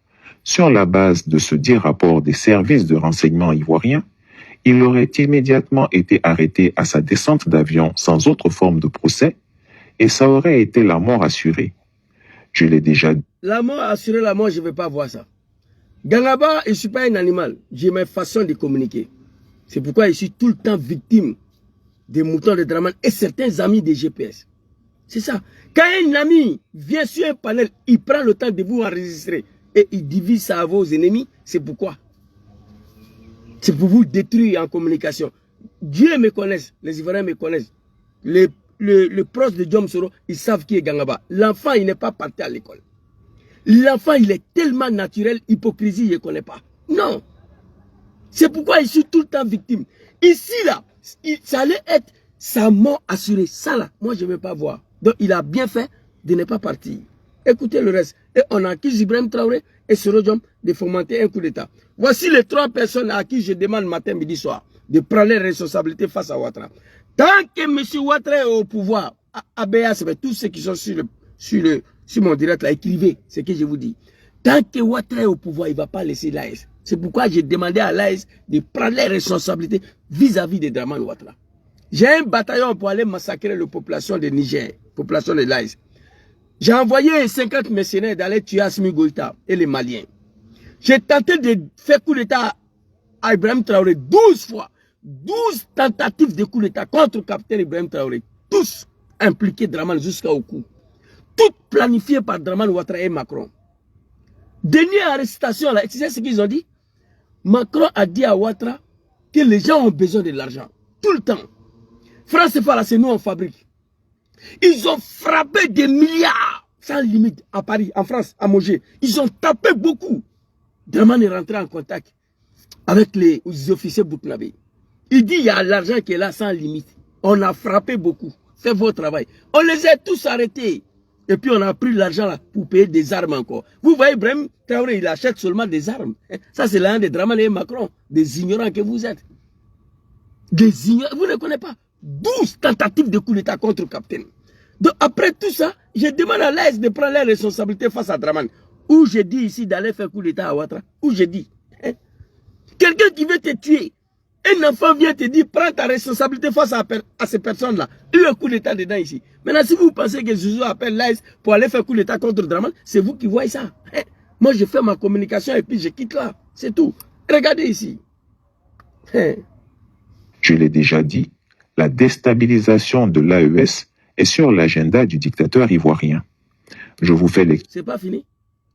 sur la base de ce dit rapport des services de renseignement ivoiriens, il aurait immédiatement été arrêté à sa descente d'avion sans autre forme de procès, et ça aurait été la mort assurée. Je l'ai déjà dit. La mort assurée, la mort, je ne vais pas voir ça. Gangaba, je ne suis pas un animal. J'ai mes façons de communiquer. C'est pourquoi je suis tout le temps victime des moutons de Dramane et certains amis des GPS. C'est ça. Quand un ami vient sur un panel, il prend le temps de vous enregistrer et il divise ça à vos ennemis, c'est pourquoi. C'est pour vous détruire en communication. Dieu me connaît, les Ivoiriens me connaissent. Le proche de Guillaume Soro, ils savent qui est Gangaba. L'enfant, il n'est pas parti à l'école. L'enfant, il est tellement naturel, hypocrisie, je ne connais pas. Non. C'est pourquoi je suis tout le temps victime. Ici, là, ça allait être sa mort assurée. Ça, là, moi, je ne veux pas voir. Donc, il a bien fait de ne pas partir. Écoutez le reste. Et on a accusé Ibrahim Traoré et Soro Diom de fomenter un coup d'État. Voici les 3 personnes à qui je demande matin, midi, soir de prendre les responsabilités face à Ouattara. Tant que M. Ouattara est au pouvoir, ABS, tous ceux qui sont sur mon direct là, écrivez ce que je vous dis. Tant que Ouattara est au pouvoir, il ne va pas laisser l'AS. C'est pourquoi j'ai demandé à l'AS de prendre les responsabilités vis-à-vis de Dramane Ouattara. J'ai un bataillon pour aller massacrer la population de Niger, population de l'AS. J'ai envoyé 50 mercenaires d'aller tuer Assimi Goïta et les Maliens. J'ai tenté de faire coup d'État à Ibrahim Traoré 12 fois. 12 tentatives de coup d'État contre le capitaine Ibrahim Traoré. Tous impliqués Dramane jusqu'au cou. Toutes planifiées par Dramane Ouattara et Macron. Dernière arrestation, là, tu sais ce qu'ils ont dit? Macron a dit à Ouattara que les gens ont besoin de l'argent. Tout le temps. France CFA, là, c'est nous on fabrique. Ils ont frappé des milliards sans limite à Paris, en France, à Montgé. Ils ont tapé beaucoup. Dramane est rentré en contact avec les officiers burkinabés. Il dit il y a l'argent qui est là sans limite. On a frappé beaucoup. Faites votre travail. On les a tous arrêtés. Et puis on a pris l'argent là pour payer des armes encore. Vous voyez, Ibrahim Traoré, il achète seulement des armes. Ça, c'est l'un des Dramane et Macron. Des ignorants que vous êtes. Des ignorants. Vous ne connaissez pas. 12 tentatives de coup d'État contre le capitaine. Donc après tout ça, je demande à l'AS de prendre les responsabilités face à Dramane. Où j'ai dit ici d'aller faire coup d'état à Ouattara. Où j'ai dit. Hein? Quelqu'un qui veut te tuer. Un enfant vient te dire, prends ta responsabilité face à ces personnes-là. Il y a un coup d'état dedans ici. Maintenant, si vous pensez que Zouzou appelle l'AIS pour aller faire coup d'état contre Draman, c'est vous qui voyez ça. Hein? Moi, je fais ma communication et puis je quitte là. C'est tout. Regardez ici. Hein? Je l'ai déjà dit, la déstabilisation de l'AES est sur l'agenda du dictateur ivoirien. Je vous fais C'est pas fini.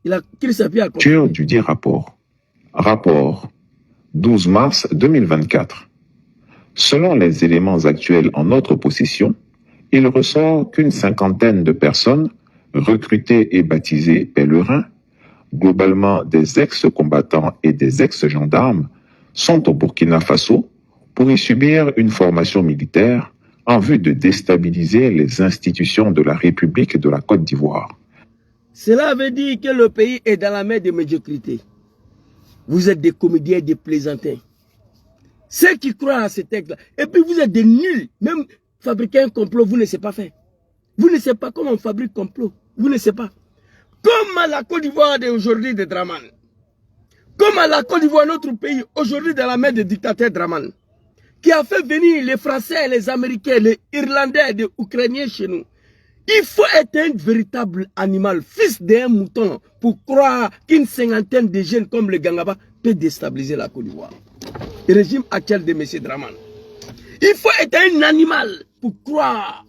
Il a lecture du dit rapport. Rapport 12 mars 2024. Selon les éléments actuels en notre possession, il ressort qu'une cinquantaine de personnes, recrutées et baptisées pèlerins, globalement des ex-combattants et des ex-gendarmes, sont au Burkina Faso pour y subir une formation militaire en vue de déstabiliser les institutions de la République de la Côte d'Ivoire. Cela veut dire que le pays est dans la mer de médiocrité. Vous êtes des comédiens et des plaisantins. Ceux qui croient à ces textes-là. Et puis vous êtes des nuls. Même fabriquer un complot, vous ne savez pas faire. Vous ne savez pas comment on fabrique un complot. Vous ne savez pas. Comme à la Côte d'Ivoire d'aujourd'hui de Draman. Comme à la Côte d'Ivoire, notre pays, aujourd'hui dans la main du dictateur Draman. Qui a fait venir les Français, les Américains, les Irlandais, les Ukrainiens chez nous. Il faut être un véritable animal, fils d'un mouton, pour croire qu'une cinquantaine de jeunes comme le Gangaba peut déstabiliser la Côte d'Ivoire. Le régime actuel de M. Draman. Il faut être un animal pour croire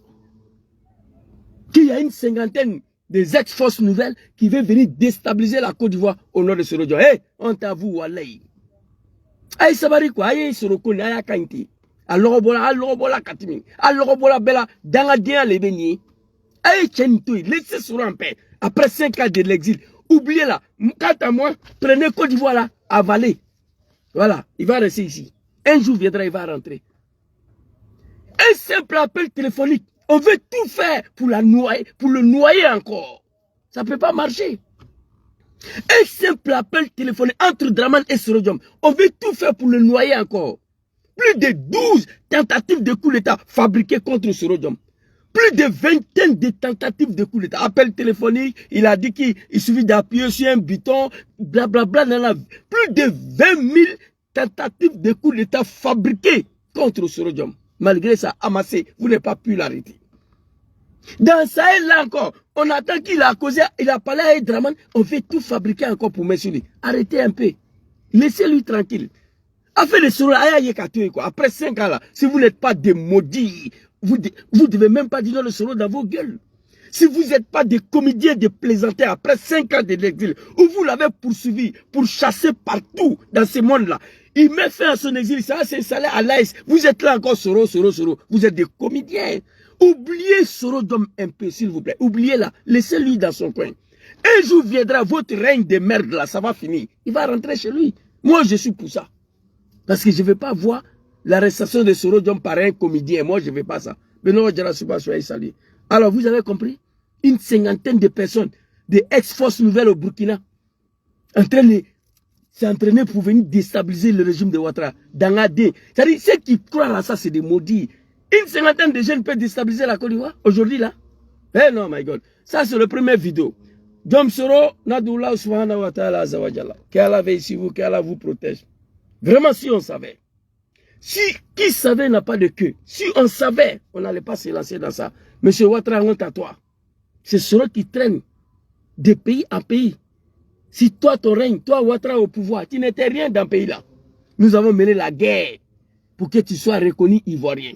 qu'il y a une cinquantaine des ex-forces nouvelles qui veulent venir déstabiliser la Côte d'Ivoire au nord de ce région. Hé, on t'avoue, Walay. Aïe, sabari quoi, aïe, sorokone, aïe, kainti. Alors, bola, katimi. Alors, bola, bella, dangadien, les bénis. Aïe, Tchentoui, laissez sur en paix. Après 5 ans de l'exil, oubliez-la. Quant à moi, prenez Côte d'Ivoire là, avalez. Voilà, il va rester ici. Un jour viendra, il va rentrer. Un simple appel téléphonique. On veut tout faire pour la noyer, pour le noyer encore. Ça ne peut pas marcher. Un simple appel téléphonique entre Draman et Sorodium. On veut tout faire pour le noyer encore. Plus de 12 tentatives de coup d'État fabriquées contre Sorodium. Plus de vingtaine de tentatives de coup d'État. Appel téléphonique, il a dit qu'il suffit d'appuyer sur un bouton, blablabla. Plus de 20 000 tentatives de coup d'État fabriquées contre Sorodium. Malgré ça, amassé, vous n'avez pas pu l'arrêter. Dans Sahel, là encore, on attend qu'il a causé, il a parlé à Draman, on fait tout fabriquer encore pour mettre sur lui. Arrêtez un peu. Laissez-lui tranquille. Afin de se quoi. Après 5 ans là, si vous n'êtes pas des maudits, vous ne devez même pas dire le solo dans vos gueules. Si vous n'êtes pas des comédiens, des plaisantins, après 5 ans de l'exil, où vous l'avez poursuivi pour chasser partout dans ce monde-là, il met fin à son exil, ça c'est installé à l'AIS. Vous êtes là encore, Soro. Vous êtes des comédiens. Oubliez Sorodium un peu, s'il vous plaît. Oubliez-la. Laissez-lui dans son coin. Un jour viendra, votre règne de merde là, ça va finir. Il va rentrer chez lui. Moi, je suis pour ça. Parce que je ne veux pas voir l'arrestation de Sorodium par un comédien. Moi, je ne veux pas ça. Mais non, je ne suis pas salué. Alors, vous avez compris? Une cinquantaine de personnes, des ex-forces nouvelles au Burkina, en train de s'entraîner pour venir déstabiliser le régime de Ouattara. Dans AD. C'est-à-dire, ceux qui croient à ça, c'est des maudits. Une cinquantaine de jeunes peuvent déstabiliser la Côte d'Ivoire aujourd'hui là. Eh non, my God. Ça, c'est la première vidéo. Dom Soro, Nadoula, Subhanahu wa ta'ala, Azawajala. Qu'Allah veille sur vous, qu'Allah vous protège. Vraiment, si on savait. Si qui savait n'a pas de queue. Si on savait, on n'allait pas se lancer dans ça. Monsieur Ouattara, honte à toi. C'est Soro qui traîne de pays en pays. Si toi, ton règne, toi, Ouattara au pouvoir, tu n'étais rien dans ce pays-là. Nous avons mené la guerre pour que tu sois reconnu ivoirien.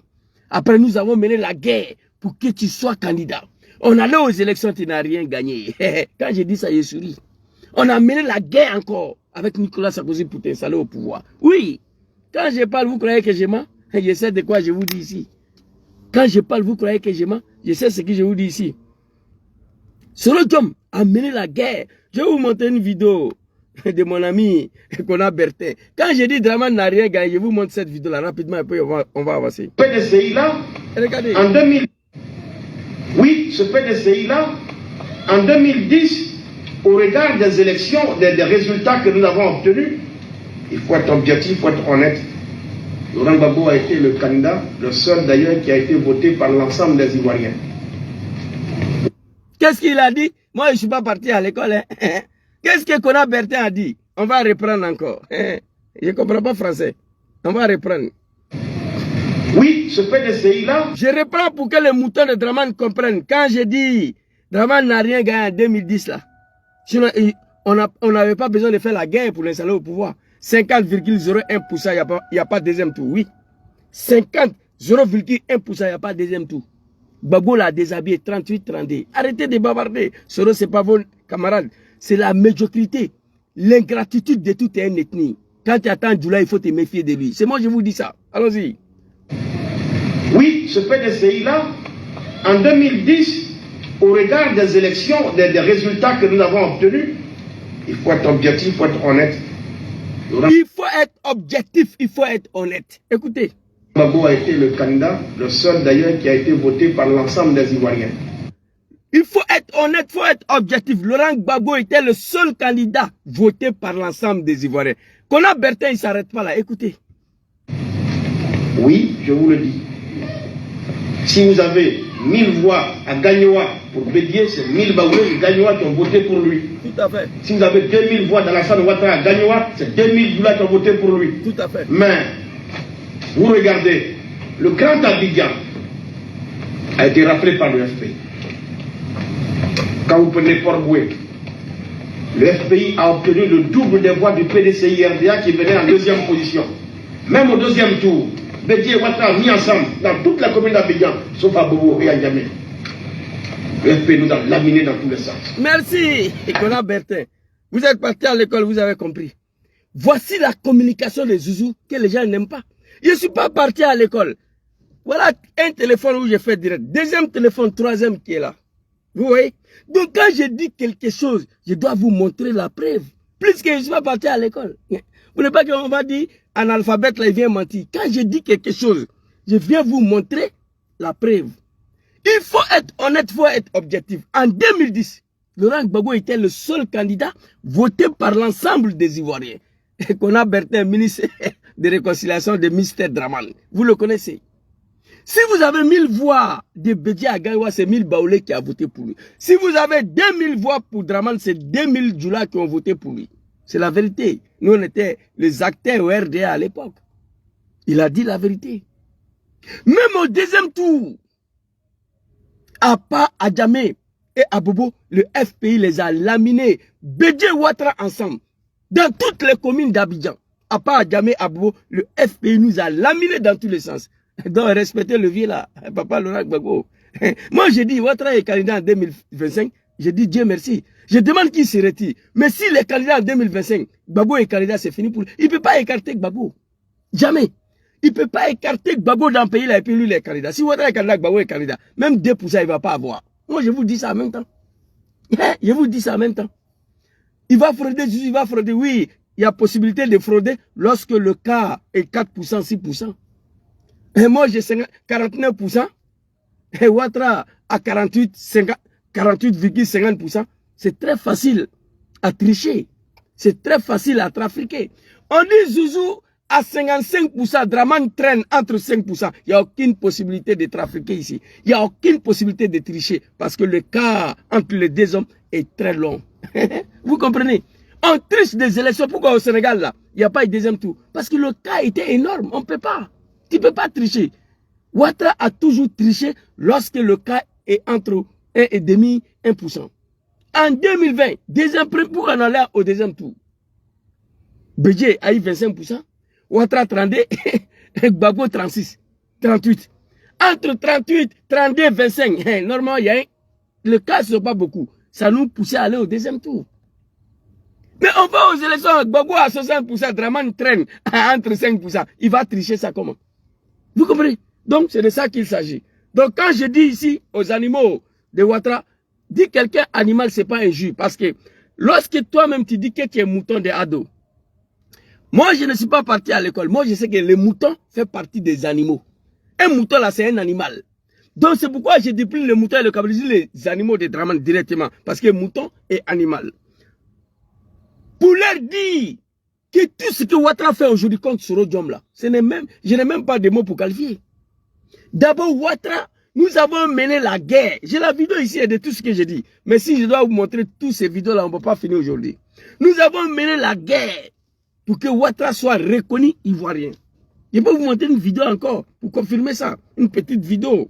Après, nous avons mené la guerre pour que tu sois candidat. On allait aux élections, tu n'as rien gagné. Quand j'ai dit ça, j'ai souri. On a mené la guerre encore avec Nicolas Sarkozy pour t'installer au pouvoir. Oui, quand je parle, vous croyez que je mens? Je sais de quoi je vous dis ici. Quand je parle, vous croyez que je mens? Je sais ce que je vous dis ici. Sorodium a mené la guerre. Je vais vous montrer une vidéo de mon ami qu'on a Bertin. Quand je dis Draman n'a rien gagné, je vous montre cette vidéo-là rapidement et puis on va avancer. Ce PDCI-là, regardez. En 2000, oui, ce PDCI-là, en 2010, au regard des élections, des résultats que nous avons obtenus, il faut être objectif, il faut être honnête. Laurent Gbagbo a été le candidat, le seul d'ailleurs qui a été voté par l'ensemble des Ivoiriens. Qu'est-ce qu'il a dit? Moi, je ne suis pas parti à l'école. Hein? Qu'est-ce que Kona Bertin a dit? On va reprendre encore. Je ne comprends pas français. On va reprendre. Oui, ce PDCI-là. Je reprends pour que les moutons de Draman comprennent. Quand je dis Draman n'a rien gagné en 2010 là. Sinon, on n'avait pas besoin de faire la guerre pour l'installer au pouvoir. 50,01%, il n'y a pas deuxième tour. Oui. 0,1%, il n'y a pas deuxième tour. Gbagbo l'a déshabillé 38-32. Arrêtez de bavarder. Ce n'est pas vos camarades. C'est la médiocrité. L'ingratitude de toute une ethnie. Quand tu attends Djoula, il faut te méfier de lui. C'est moi, je vous dis ça. Allons-y. Oui, ce PDCI-là, en 2010, au regard des élections, des résultats que nous avons obtenus, il faut être objectif, il faut être honnête. Il faut être objectif, il faut être honnête. Écoutez. Gbagbo a été le candidat, le seul d'ailleurs qui a été voté par l'ensemble des Ivoiriens. Il faut être honnête, il faut être objectif. Laurent Gbagbo était le seul candidat voté par l'ensemble des Ivoiriens. Kona Bertin, il ne s'arrête pas là. Écoutez. Oui, je vous le dis. Si vous avez 1000 voix à Gagnoa pour Bédier, c'est 1000 Baoulés de Gagnoa qui ont voté pour lui. Tout à fait. Si vous avez 2000 voix d'Alassane Ouattara à Gagnoa, c'est 2000 Djoula qui ont voté pour lui. Tout à fait. Mais, vous regardez, le Grand Abidjan a été rappelé par le FPI. Quand vous prenez Port-Boué, le FPI a obtenu le double des voix du PDCI-RDA qui venait en deuxième position. Même au deuxième tour, Bédier et Ouattara mis ensemble dans toute la commune d'Abidjan, sauf à Bobo et à Niamey. Le FPI nous a laminés dans tous les sens. Merci, Kona Bertin. Vous êtes parti à l'école, vous avez compris. Voici la communication des zouzous que les gens n'aiment pas. Je ne suis pas parti à l'école. Voilà un téléphone où j'ai fait direct. Deuxième téléphone, troisième qui est là. Vous voyez? Donc quand je dis quelque chose, je dois vous montrer la preuve. Plus que je ne suis pas parti à l'école. Vous n'êtes pas qu'on va dire, analphabète là, il vient mentir. Quand je dis quelque chose, je viens vous montrer la preuve. Il faut être honnête, il faut être objectif. En 2010, Laurent Gbagbo était le seul candidat voté par l'ensemble des Ivoiriens. Et qu'on a Bertin, ministre de réconciliation de Mr. Draman. Vous le connaissez. Si vous avez 1000 voix de Bédié à Gagnoa, c'est 1000 Baoulés qui ont voté pour lui. Si vous avez 2000 voix pour Draman, c'est 2000 Djoula qui ont voté pour lui. C'est la vérité. Nous, on était les acteurs au RDA à l'époque. Il a dit la vérité. Même au deuxième tour, à pas à Djamé et à Bobo, le FPI les a laminés. Bédié et Ouattara ensemble. Dans toutes les communes d'Abidjan. À part à Djamé, à Bobo, le FPI nous a laminés dans tous les sens. Donc, respectez le vieux là, papa Laurent Gbagbo. Moi, j'ai dit, Ouattara est candidat en 2025. J'ai dit, Dieu merci. Je demande qui se retire. Mais s'il est candidat en 2025, Gbagbo est candidat, c'est fini pour lui. Il ne peut pas écarter Gbagbo. Jamais. Il ne peut pas écarter Gbagbo dans le pays là et puis lui, il est candidat. Si Ouattara est candidat, Gbagbo est candidat. Même 2%, il ne va pas avoir. Moi, je vous dis ça en même temps. Je vous dis ça en même temps. Il va frauder, il va frauder. Oui, il y a possibilité de frauder lorsque le cas est 4%, 6%. Et moi, j'ai 49%. Et Ouattara à 48,50%. C'est très facile à tricher. C'est très facile à trafiquer. On dit Zouzou à 55%, Draman traîne entre 5%. Il n'y a aucune possibilité de trafiquer ici. Il n'y a aucune possibilité de tricher. Parce que le cas entre les deux hommes est très long. Vous comprenez? On triche des élections. Pourquoi au Sénégal, là, il n'y a pas eu deuxième tour? Parce que le cas était énorme. On ne peut pas. Tu ne peux pas tricher. Ouattara a toujours triché lorsque le cas est entre 1,5% et 1%. En 2020, pourquoi on allait au deuxième tour? Bédié a eu 25%, Ouattara 32, et Gbagbo 36, 38. Entre 38, 32, 25, normalement, il y a le cas, ce n'est pas beaucoup. Ça nous poussait à aller au deuxième tour. Mais on va aux élections, Gbagbo à 60%, Draman traîne entre 5%. Il va tricher ça comment? Vous comprenez? Donc, c'est de ça qu'il s'agit. Donc, quand je dis ici aux animaux de Ouattara, dis quelqu'un animal, ce n'est pas injure. Parce que lorsque toi-même tu dis que tu es mouton de ado, moi, je ne suis pas parti à l'école. Moi, je sais que les moutons font partie des animaux. Un mouton, là, c'est un animal. Donc, c'est pourquoi je déprime le mouton et le cabri, les animaux de Draman directement. Parce que mouton est animal. Pour leur dire que tout ce que Ouattara fait aujourd'hui contre ce Diom là, je n'ai même pas de mots pour qualifier. D'abord, Ouattara, Nous avons mené la guerre. J'ai la vidéo ici de tout ce que j'ai dit. Mais si je dois vous montrer tous ces vidéos-là, on ne peut pas finir aujourd'hui. Nous avons mené la guerre pour que Ouattara soit reconnu ivoirien. Je peux vous montrer une vidéo encore pour confirmer ça. Une petite vidéo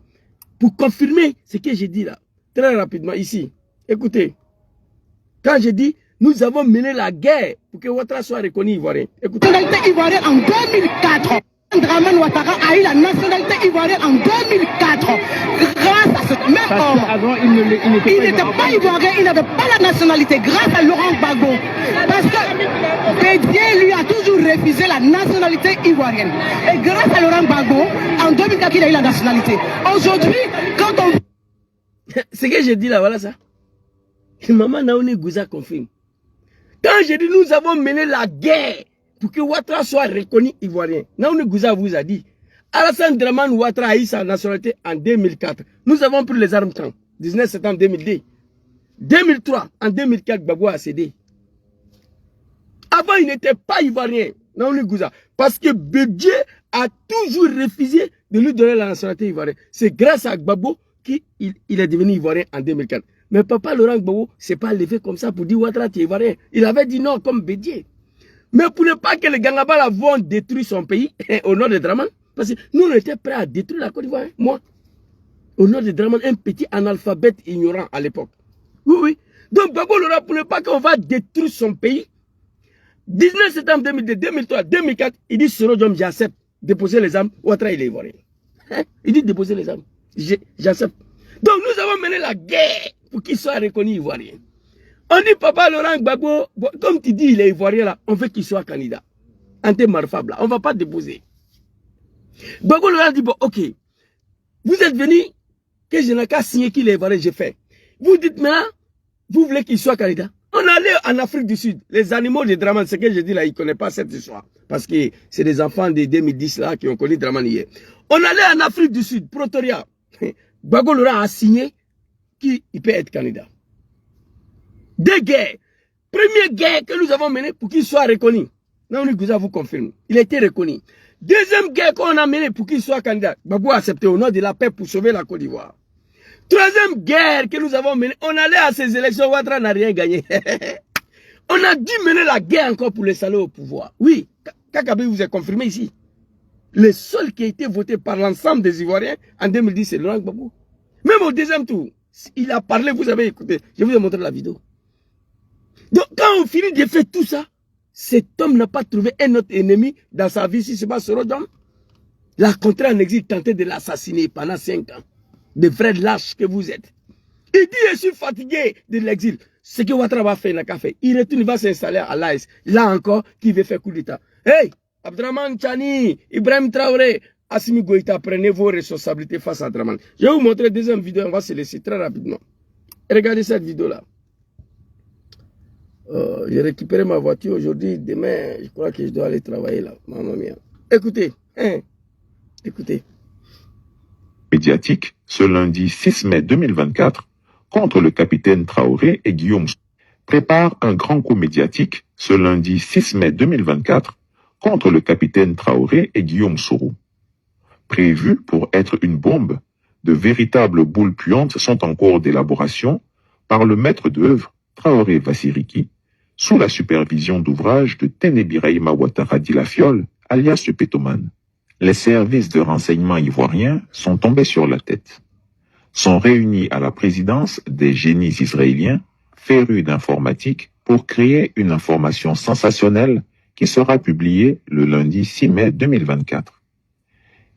pour confirmer ce que j'ai dit là. Très rapidement ici. Écoutez. Quand je dis nous avons mené la guerre pour que Ouattara soit reconnu ivoirien. Écoutez. La nationalité ivoirienne en 2004. Dramane Ouattara a eu la nationalité ivoirienne en 2004. Grâce à ce même homme. Avant, il n'était pas ivoirien, il n'avait pas la nationalité. Grâce à Laurent Gbagbo. Parce que Bédier lui a toujours refusé la nationalité ivoirienne. Et grâce à Laurent Gbagbo, en 2004, il a eu la nationalité. Aujourd'hui, quand on... Ce que j'ai dit là, voilà ça. Maman Naouni Gouza confirme. Quand j'ai dit nous avons mené la guerre pour que Ouattara soit reconnu ivoirien, Naouni Gouza vous a dit Alassane Dramane Ouattara a eu sa nationalité en 2004. Nous avons pris les armes quand 19 septembre 2002. 2003, en 2004, Gbagbo a cédé. Avant, il n'était pas ivoirien, Naouni Gouza, parce que Bédier a toujours refusé de lui donner la nationalité ivoirienne. C'est grâce à Gbagbo qu'il est devenu ivoirien en 2004. Mais papa Laurent Gbagbo ne s'est pas levé comme ça pour dire Ouattara tu es ivoirien. Il avait dit non comme Bédier. Mais pour ne pas que les Gangabala vont détruire son pays au nord de Dramane, parce que nous on était prêts à détruire la Côte d'Ivoire, moi. Au nord de Dramane, un petit analphabète ignorant à l'époque. Oui, oui. Donc Gbagbo Laurent, pour ne pas qu'on va détruire son pays, 19 septembre 2002, 2003, 2004, il dit Sorodjom, j'accepte déposer les armes. Ouattara il est ivoirien. Il dit déposer les armes. J'accepte. Donc nous avons mené la guerre pour qu'il soit reconnu ivoirien. On dit papa Laurent Gbagbo, comme tu dis il est ivoirien là, on veut qu'il soit candidat. Anté-Marfab là, on ne va pas déposer. Gbagbo Laurent dit bon ok, vous êtes venu, que je n'ai qu'à signer qu'il est ivoirien, j'ai fait. Vous dites maintenant, vous voulez qu'il soit candidat. On allait en Afrique du Sud, les animaux de Dramane, ce que je dis là, ils ne connaissent pas cette histoire. Parce que c'est des enfants de 2010 là qui ont connu Dramane hier. On allait en Afrique du Sud, Pretoria. Gbagbo Laurent a signé qu'il peut être candidat. Deux guerres. Première guerre que nous avons menée pour qu'il soit reconnu. Naouni Gouza vous confirme. Il a été reconnu. Deuxième guerre qu'on a menée pour qu'il soit candidat. Gbagbo a accepté au nom de la paix pour sauver la Côte d'Ivoire. Troisième guerre que nous avons menée. On allait à ces élections. Ouattara n'a rien gagné. On a dû mener la guerre encore pour les salauds au pouvoir. Oui. Kakabe vous a confirmé ici. Le seul qui a été voté par l'ensemble des Ivoiriens en 2010, c'est Laurent Gbagbo. Même au deuxième tour, il a parlé, vous avez écouté. Je vous ai montré la vidéo. Donc quand on finit de faire tout ça, cet homme n'a pas trouvé un autre ennemi dans sa vie, si ce n'est pas Sorodjom. La contraire en exil tenté de l'assassiner pendant 5 ans. De vrais lâches que vous êtes. Il dit je suis fatigué de l'exil. Ce que Ouattara va faire, il n'a qu'à faire. Il retourne, il va s'installer à l'AS. Là encore, qui veut faire coup d'État. Hey, Abdraman Chani, Ibrahim Traoré, Assimi Goïta, prenez vos responsabilités face à Dramane. Je vais vous montrer la deuxième vidéo, on va se laisser très rapidement. Regardez cette vidéo-là. J'ai récupéré ma voiture aujourd'hui, demain, je crois que je dois aller travailler là, maman mia. Écoutez, écoutez. Médiatique, ce lundi 6 mai 2024, contre le capitaine Traoré et Guillaume prépare un grand coup médiatique ce lundi 6 mai 2024 contre le capitaine Traoré et Guillaume Soro. Prévus pour être une bombe, de véritables boules puantes sont en cours d'élaboration par le maître d'œuvre Traoré Vassiriki, sous la supervision d'ouvrages de Ténébiraïma Ouattara Di La Fiole, alias le Pétoman. Les services de renseignement ivoiriens sont tombés sur la tête. Sont réunis à la présidence des génies israéliens, férus d'informatique, pour créer une information sensationnelle qui sera publiée le lundi 6 mai 2024.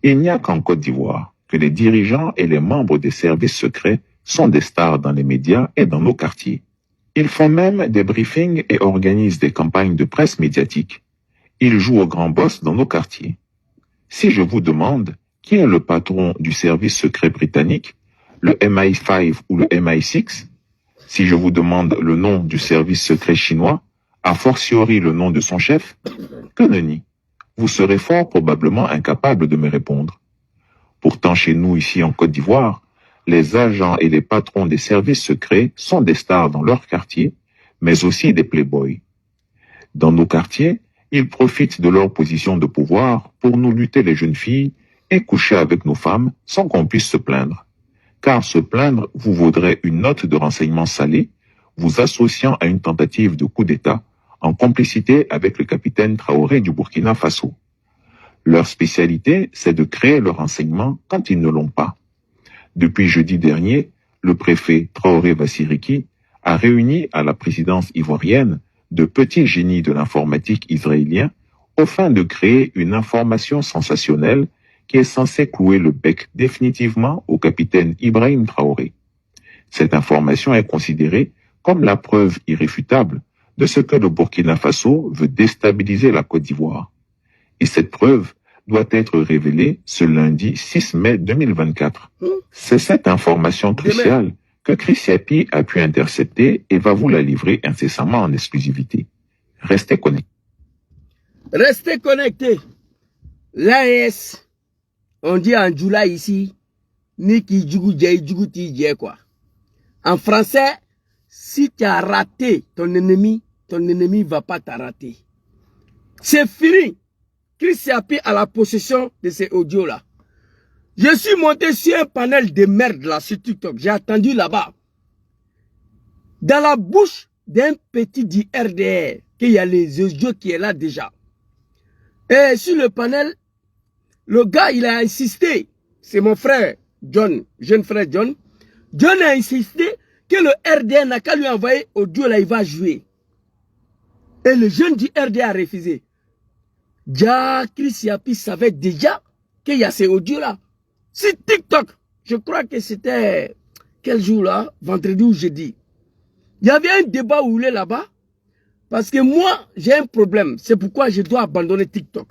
Il n'y a qu'en Côte d'Ivoire que les dirigeants et les membres des services secrets sont des stars dans les médias et dans nos quartiers. Ils font même des briefings et organisent des campagnes de presse médiatique. Ils jouent au grand boss dans nos quartiers. Si je vous demande qui est le patron du service secret britannique, le MI5 ou le MI6, si je vous demande le nom du service secret chinois, a fortiori le nom de son chef, que nenni, vous serez fort probablement incapable de me répondre. Pourtant, chez nous, ici en Côte d'Ivoire, les agents et les patrons des services secrets sont des stars dans leur quartier, mais aussi des playboys. Dans nos quartiers, ils profitent de leur position de pouvoir pour nous lutter les jeunes filles et coucher avec nos femmes sans qu'on puisse se plaindre. car se plaindre vous vaudrait une note de renseignement salée, vous associant à une tentative de coup d'État en complicité avec le capitaine Traoré du Burkina Faso. Leur spécialité, c'est de créer le renseignement quand ils ne l'ont pas. Depuis jeudi dernier, le préfet Traoré Vassiriki a réuni à la présidence ivoirienne de petits génies de l'informatique israélien aux fins de créer une information sensationnelle qui est censée clouer le bec définitivement au capitaine Ibrahim Traoré. Cette information est considérée comme la preuve irréfutable de ce que le Burkina Faso veut déstabiliser la Côte d'Ivoire. Et cette preuve doit être révélée ce lundi 6 mai 2024. C'est cette information cruciale que Chris Yapi a pu intercepter et va vous la livrer incessamment en exclusivité. Restez connectés. Restez connectés. L'AES, on dit en Djoula ici, Niki Djougou Djougou Tidje quoi. En français, si tu as raté ton ennemi va pas t'arrêter. C'est fini. Chris Yapi a la possession de ces audios-là. Je suis monté sur un panel de merde là sur TikTok. J'ai attendu là-bas. Dans la bouche d'un petit du RDR, qu'il y a les audios qui est là déjà. Et sur le panel, le gars, il a insisté. C'est mon frère John, jeune frère John. John a insisté que le RDR n'a qu'à lui envoyer audio là, il va jouer. Et le jeune du RDR a refusé. Ja, Chris Yapi savait déjà qu'il y a ces audios-là. C'est TikTok. Je crois que c'était quel jour là? Vendredi ou jeudi. Il y avait un débat où il est là-bas. Parce que moi, j'ai un problème. C'est pourquoi je dois abandonner TikTok.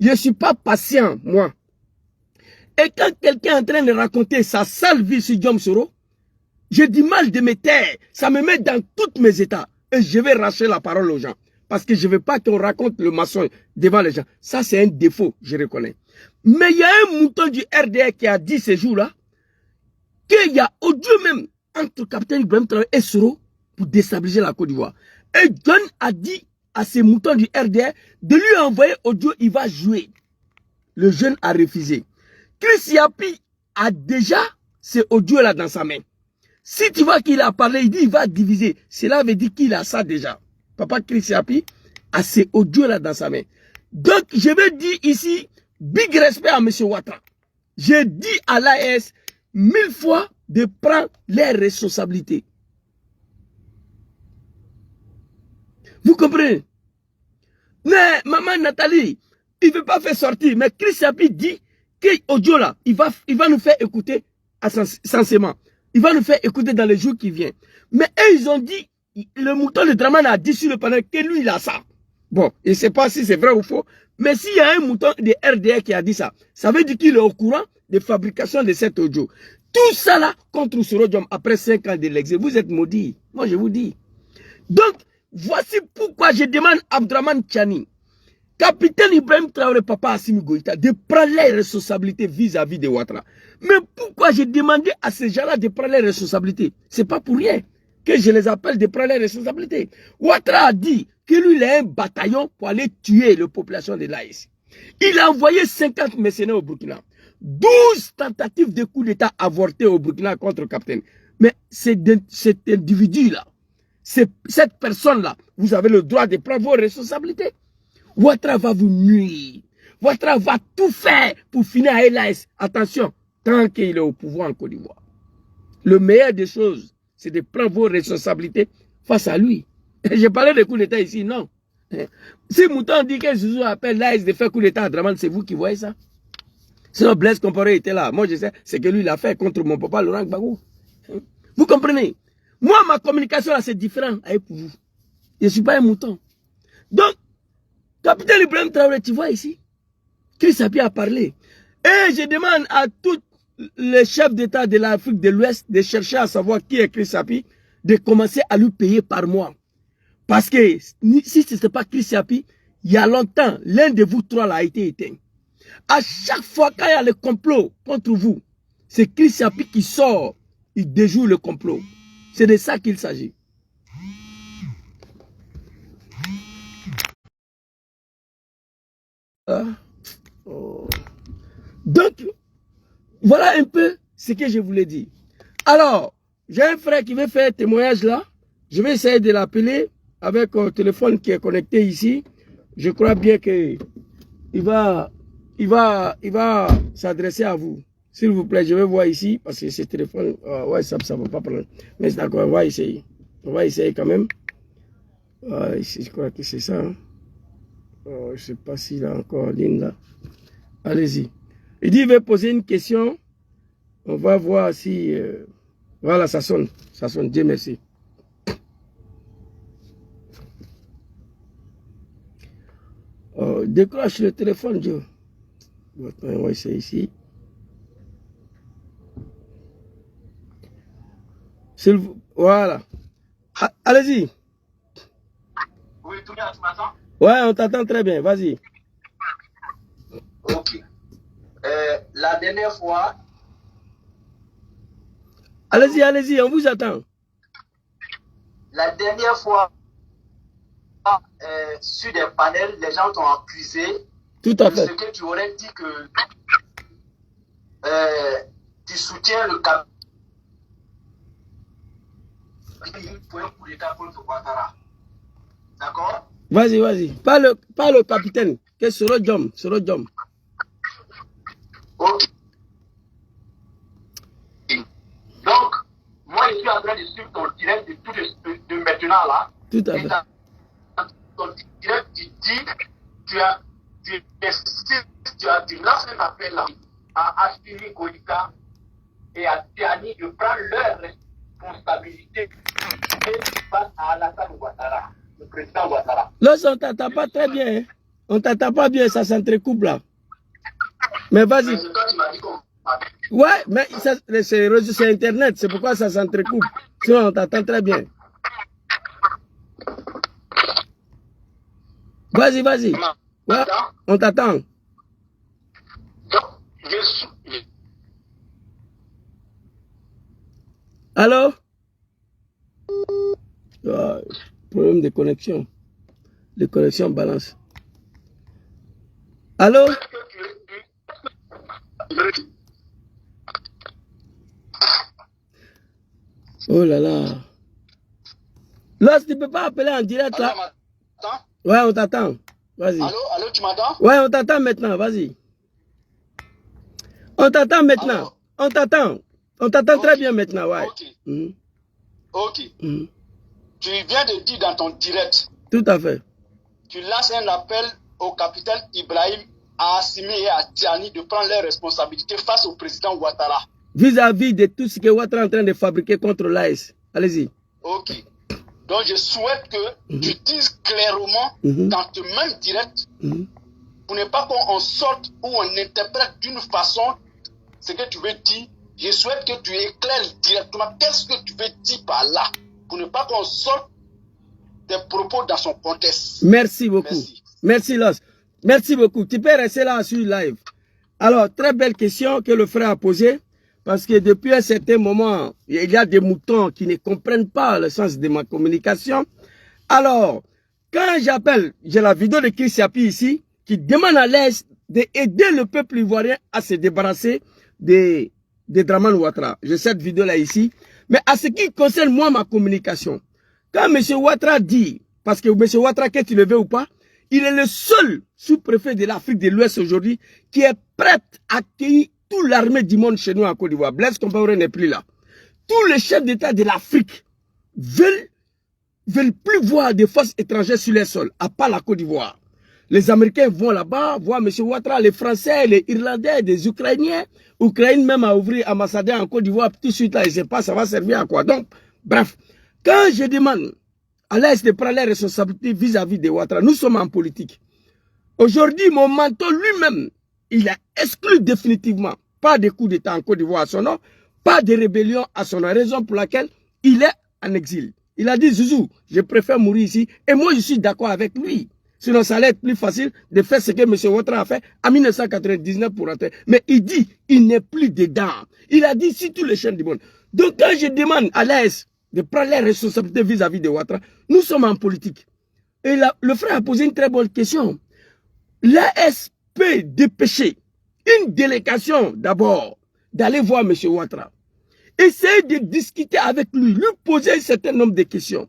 Je ne suis pas patient, moi. Et quand quelqu'un est en train de raconter sa sale vie sur Guillaume Soro, j'ai du mal de me taire. Ça me met dans tous mes états. Et je vais racheter la parole aux gens. Parce que je ne veux pas qu'on raconte le mensonge devant les gens. Ça, c'est un défaut, je reconnais. Mais il y a un mouton du RDR qui a dit ces jours-là qu'il y a audio même entre capitaine Ibrahim Traoré et Soro pour déstabiliser la Côte d'Ivoire. Et John a dit à ces moutons du RDR de lui envoyer audio, il va jouer. Le jeune a refusé. Chris Yapi a déjà ces audios-là dans sa main. Si tu vois qu'il a parlé, il dit il va diviser. Cela veut dire qu'il a ça déjà. Papa Chris Yapi a ces audios-là dans sa main. Donc, je vais dire ici, big respect à M. Ouattara. J'ai dit à l'AS 1000 fois de prendre les responsabilités. Vous comprenez? Mais maman Nathalie, il ne veut pas faire sortir. Mais Chris Yapi dit que audio là, il va nous faire écouter sensément. Il va nous faire écouter dans les jours qui viennent. Mais eux, ils ont dit, le mouton de Draman a dit sur le panel que lui, il a ça. Bon, je ne sais pas si c'est vrai ou faux. Mais s'il y a un mouton de RDR qui a dit ça, ça veut dire qu'il est au courant de fabrication de cet audio. Tout ça là, contre Sorodium, après 5 ans de l'exil, vous êtes maudits. Moi, je vous dis. Donc, voici pourquoi je demande à Abdraman Tchani, capitaine Ibrahim Traoré, papa Assimi Goïta, de prendre les responsabilités vis-à-vis de Ouattara. Mais pourquoi j'ai demandé à ces gens-là de prendre les responsabilités? C'est pas pour rien que je les appelle de prendre les responsabilités. Ouattara a dit que lui, il a un bataillon pour aller tuer la population de l'AES. Il a envoyé 50 mercenaires au Burkina. 12 tentatives de coup d'État avortées au Burkina contre le capitaine. Mais cet individu-là, cette personne-là, vous avez le droit de prendre vos responsabilités. Ouattara va vous nuire. Ouattara va tout faire pour finir à l'AES. Attention, tant qu'il est au pouvoir en Côte d'Ivoire. Le meilleur des choses, c'est de prendre vos responsabilités face à lui. J'ai parlé de coup d'État ici, non. Si Mouton dit que Zouzou appelle l'AES de faire coup d'État à Draman, c'est vous qui voyez ça. Sinon Blaise Compaoré était là. Moi je sais, c'est que lui il a fait contre mon papa Laurent Gbagbo. Vous comprenez? Moi ma communication là c'est différent avec vous. Je ne suis pas un mouton. Donc, capitaine Ibrahim Traoré, tu vois ici, Chris Yapi a parlé. Et je demande à tous les chefs d'État de l'Afrique de l'Ouest de chercher à savoir qui est Chris Yapi, de commencer à lui payer par mois. Parce que si ce n'était pas Chris Yapi, il y a longtemps, l'un de vous trois là a été éteint. À chaque fois qu'il y a le complot contre vous, c'est Chris Yapi qui sort, il déjoue le complot. C'est de ça qu'il s'agit. Donc, voilà un peu ce que je voulais dire. Alors, j'ai un frère qui veut faire un témoignage là. Je vais essayer de l'appeler avec un téléphone qui est connecté ici. Je crois bien que il va s'adresser à vous. S'il vous plaît, je vais voir ici, parce que ce téléphone, ouais, ça ne va pas prendre. Mais c'est d'accord, on va essayer. On va essayer quand même. Ici, je crois que c'est ça. Hein. Je ne sais pas s'il a encore en ligne là. Allez-y. Il dit, il veut poser une question. On va voir si... voilà, ça sonne. Ça sonne. Dieu merci. Décroche le téléphone, Joe. Attends, on va essayer ici. Voilà. Allez-y. Oui, tout bien, tu m'entends? Ouais, on t'entend très bien. Vas-y. Ok. La dernière fois... Allez-y, allez-y, on vous attend. La dernière fois, sur des panels, les gens t'ont accusé Tout à de fait. ce que tu aurais dit que tu soutiens le capitaine pour un coup d'État contre Ouattara. D'accord? Vas-y, vas-y. Pas le capitaine. Que c'est le Djom. C'est le Djom. Ok. Donc, moi, je suis en train de suivre ton direct de maintenant là. Tout à Et fait. dans ton direct, tu dis, tu as lancé un appel là à Ashimi Goïta et à Tiani de prendre leurs responsabilités face à Alassane Ouattara, le président Ouattara. Là, on t'entend pas très bien. Hein. On t'entend pas bien, ça s'entrecoupe là. Mais vas-y. C'est toi qui m'as dit qu'on m'appelle. Ouais, mais c'est Internet, c'est pourquoi ça s'entrecoupe. Sinon, on t'entend très bien. Vas-y, vas-y. Ouais, on t'attend. Donc, je Allô? Problème de connexion. De connexion balance. Allô? Oh là là. Là, tu ne peux pas appeler en direct là. Ouais, on t'attend. Vas-y. Allô, tu m'entends? Ouais, on t'attend maintenant, vas-y. On t'attend maintenant. Alors, on t'attend. On t'entend okay. Très bien maintenant, ouais. Ok. Ok. Tu viens de dire dans ton direct. Tout à fait. Tu lances un appel au capitaine Ibrahim, à Assimi et à Tiani de prendre leurs responsabilités face au président Ouattara. Vis-à-vis de tout ce que Ouattara est en train de fabriquer contre l'AS. Allez-y. Ok. Donc je souhaite que tu dises clairement dans tes mêmes directs pour ne pas qu'on sorte ou on interprète d'une façon ce que tu veux dire. Je souhaite que tu éclaires directement qu'est-ce que tu veux dire par là pour ne pas qu'on sorte des propos dans son contexte. Merci beaucoup. Merci Los. Merci beaucoup. Tu peux rester là sur live. Alors, très belle question que le frère a posée. Parce que depuis un certain moment, il y a des moutons qui ne comprennent pas le sens de ma communication. Alors, quand j'appelle, j'ai la vidéo de Chris Yapi ici, qui demande à l'Est d'aider le peuple ivoirien à se débarrasser de Dramane Ouattara. J'ai cette vidéo-là ici. Mais à ce qui concerne moi, ma communication, quand M. Ouattara dit, parce que M. Ouattara, que tu le veux ou pas, il est le seul sous-préfet de l'Afrique de l'Ouest aujourd'hui qui est prêt à accueillir toute l'armée du monde chez nous en Côte d'Ivoire. Blaise Compaoré n'est plus là. Tous les chefs d'État de l'Afrique veulent plus voir des forces étrangères sur les sols, à part la Côte d'Ivoire. Les Américains vont là-bas, voir M. Ouattara, les Français, les Irlandais, les Ukrainiens. Ukraine même a ouvert ambassadeur en Côte d'Ivoire, tout de suite là, je ne sais pas, ça va servir à quoi. Donc, bref, quand je demande à l'Est de prendre les responsabilités vis-à-vis de Ouattara, nous sommes en politique. Aujourd'hui, mon mentor lui-même, il a exclu définitivement, pas de coup d'État en Côte d'Ivoire à son nom, pas de rébellion à son nom, raison pour laquelle il est en exil. Il a dit, Zouzou, je préfère mourir ici, et moi je suis d'accord avec lui. Sinon, ça allait être plus facile de faire ce que M. Ouattara a fait en 1999 pour rentrer. Mais il dit, il n'est plus dedans. Il a dit, si tous les chaînes du monde. Donc, quand je demande à l'AS de prendre les responsabilités vis-à-vis de Ouattara, nous sommes en politique. Et là, le frère a posé une très bonne question. L'AS peut dépêcher une délégation d'abord d'aller voir M. Ouattara Essayez de discuter avec lui, lui poser un certain nombre de questions.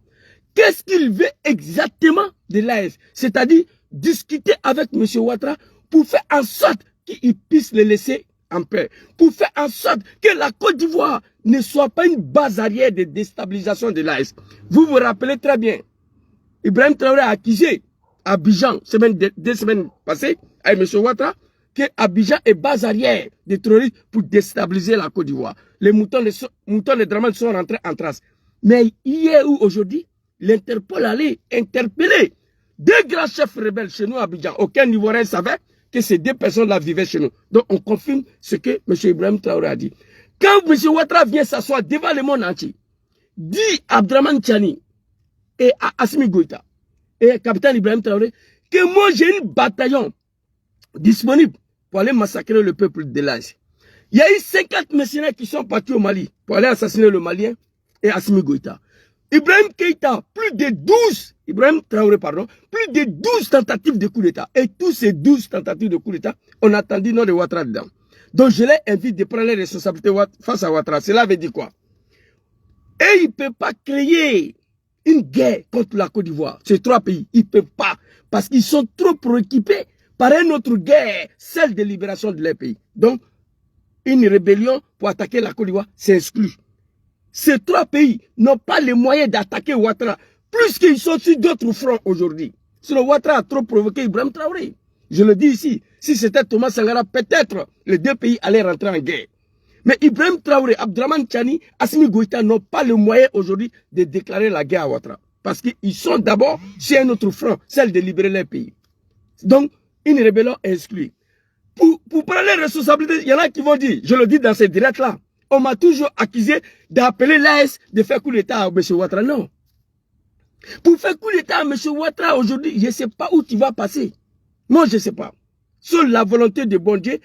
Qu'est-ce qu'il veut exactement de l'AES? C'est-à-dire discuter avec M. Ouattara pour faire en sorte qu'il puisse le laisser en paix. Pour faire en sorte que la Côte d'Ivoire ne soit pas une base arrière de déstabilisation de l'AES. Vous vous rappelez très bien, Ibrahim Traoré a accusé Abidjan, deux semaines passées, avec M. Ouattara, que Abidjan est base arrière des terroristes pour déstabiliser la Côte d'Ivoire. Les moutons de Draman sont rentrés en trace. Mais hier ou aujourd'hui, l'Interpol allait interpeller deux grands chefs rebelles chez nous à Abidjan. Aucun Ivoirien savait que ces deux personnes-là vivaient chez nous. Donc on confirme ce que M. Ibrahim Traoré a dit. Quand M. Ouattara vient s'asseoir devant le monde entier, dit Abdraman Tchani et Assimi Goïta et capitaine Ibrahim Traoré que moi j'ai une bataillon disponible pour aller massacrer le peuple de l'Asie. Il y a eu 50 mercenaires qui sont partis au Mali pour aller assassiner le Malien et Assimi Goïta. Ibrahim Keïta, plus de 12, Ibrahim Traoré, pardon, plus de 12 tentatives de coup d'État. Et tous ces 12 tentatives de coup d'État, on a attendu nom de Ouattara dedans. Donc je les invite de prendre les responsabilités face à Ouattara. Cela veut dire quoi? Et il ne peut pas créer une guerre contre la Côte d'Ivoire. Ces trois pays, ils ne peuvent pas. Parce qu'ils sont trop préoccupés par une autre guerre, celle de libération de leur pays. Donc, une rébellion pour attaquer la Côte d'Ivoire, c'est exclu. Ces trois pays n'ont pas les moyens d'attaquer Ouattara, plus qu'ils sont sur d'autres fronts aujourd'hui. Sinon, Ouattara a trop provoqué Ibrahim Traoré. Je le dis ici, si c'était Thomas Sankara, peut-être les deux pays allaient rentrer en guerre. Mais Ibrahim Traoré, Abdraman Tchani, Assimi Goïta n'ont pas le moyen aujourd'hui de déclarer la guerre à Ouattara. Parce qu'ils sont d'abord sur un autre front, celle de libérer leur pays. Donc, une rébellion est exclue. Pour prendre les responsabilités, il y en a qui vont dire, je le dis dans ces directs-là, on m'a toujours accusé d'appeler l'AES de faire coup d'État à M. Ouattara. Non. Pour faire coup d'État à M. Ouattara aujourd'hui, je ne sais pas où tu vas passer. Moi, je ne sais pas. Seule la volonté de bon Dieu. Et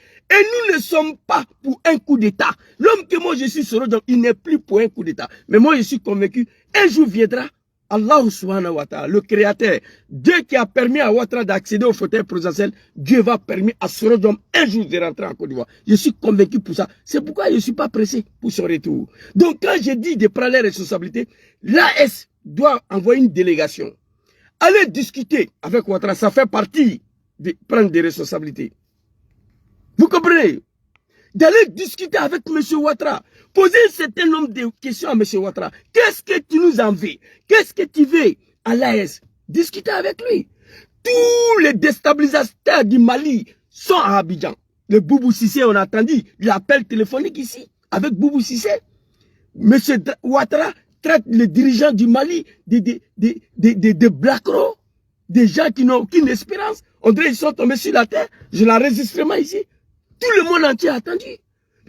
nous ne sommes pas pour un coup d'État. L'homme que moi je suis sur il n'est plus pour un coup d'État. Mais moi, je suis convaincu, un jour viendra, Allah subhanahu wa ta'ala, le créateur, Dieu qui a permis à Ouattara d'accéder au fauteuil présidentiel, Dieu va permettre à Sorodom un jour de rentrer en Côte d'Ivoire. Je suis convaincu pour ça. C'est pourquoi je ne suis pas pressé pour son retour. Donc quand je dis de prendre les responsabilités, l'AS doit envoyer une délégation. Aller discuter avec Ouattara, ça fait partie de prendre des responsabilités. Vous comprenez? D'aller discuter avec M. Ouattara, poser un certain nombre de questions à M. Ouattara. Qu'est-ce que tu nous en veux? Qu'est-ce que tu veux à l'AS? Discuter avec lui. Tous les déstabilisateurs du Mali sont à Abidjan. Le Boubou Sissé, on a entendu l'appel téléphonique ici, avec Boubou Sissé. M. Ouattara traite les dirigeants du Mali de Blackro, des gens qui n'ont aucune espérance. On dirait qu'ils sont tombés sur la terre. Je l'enregistrement ici. Tout le monde entier a attendu.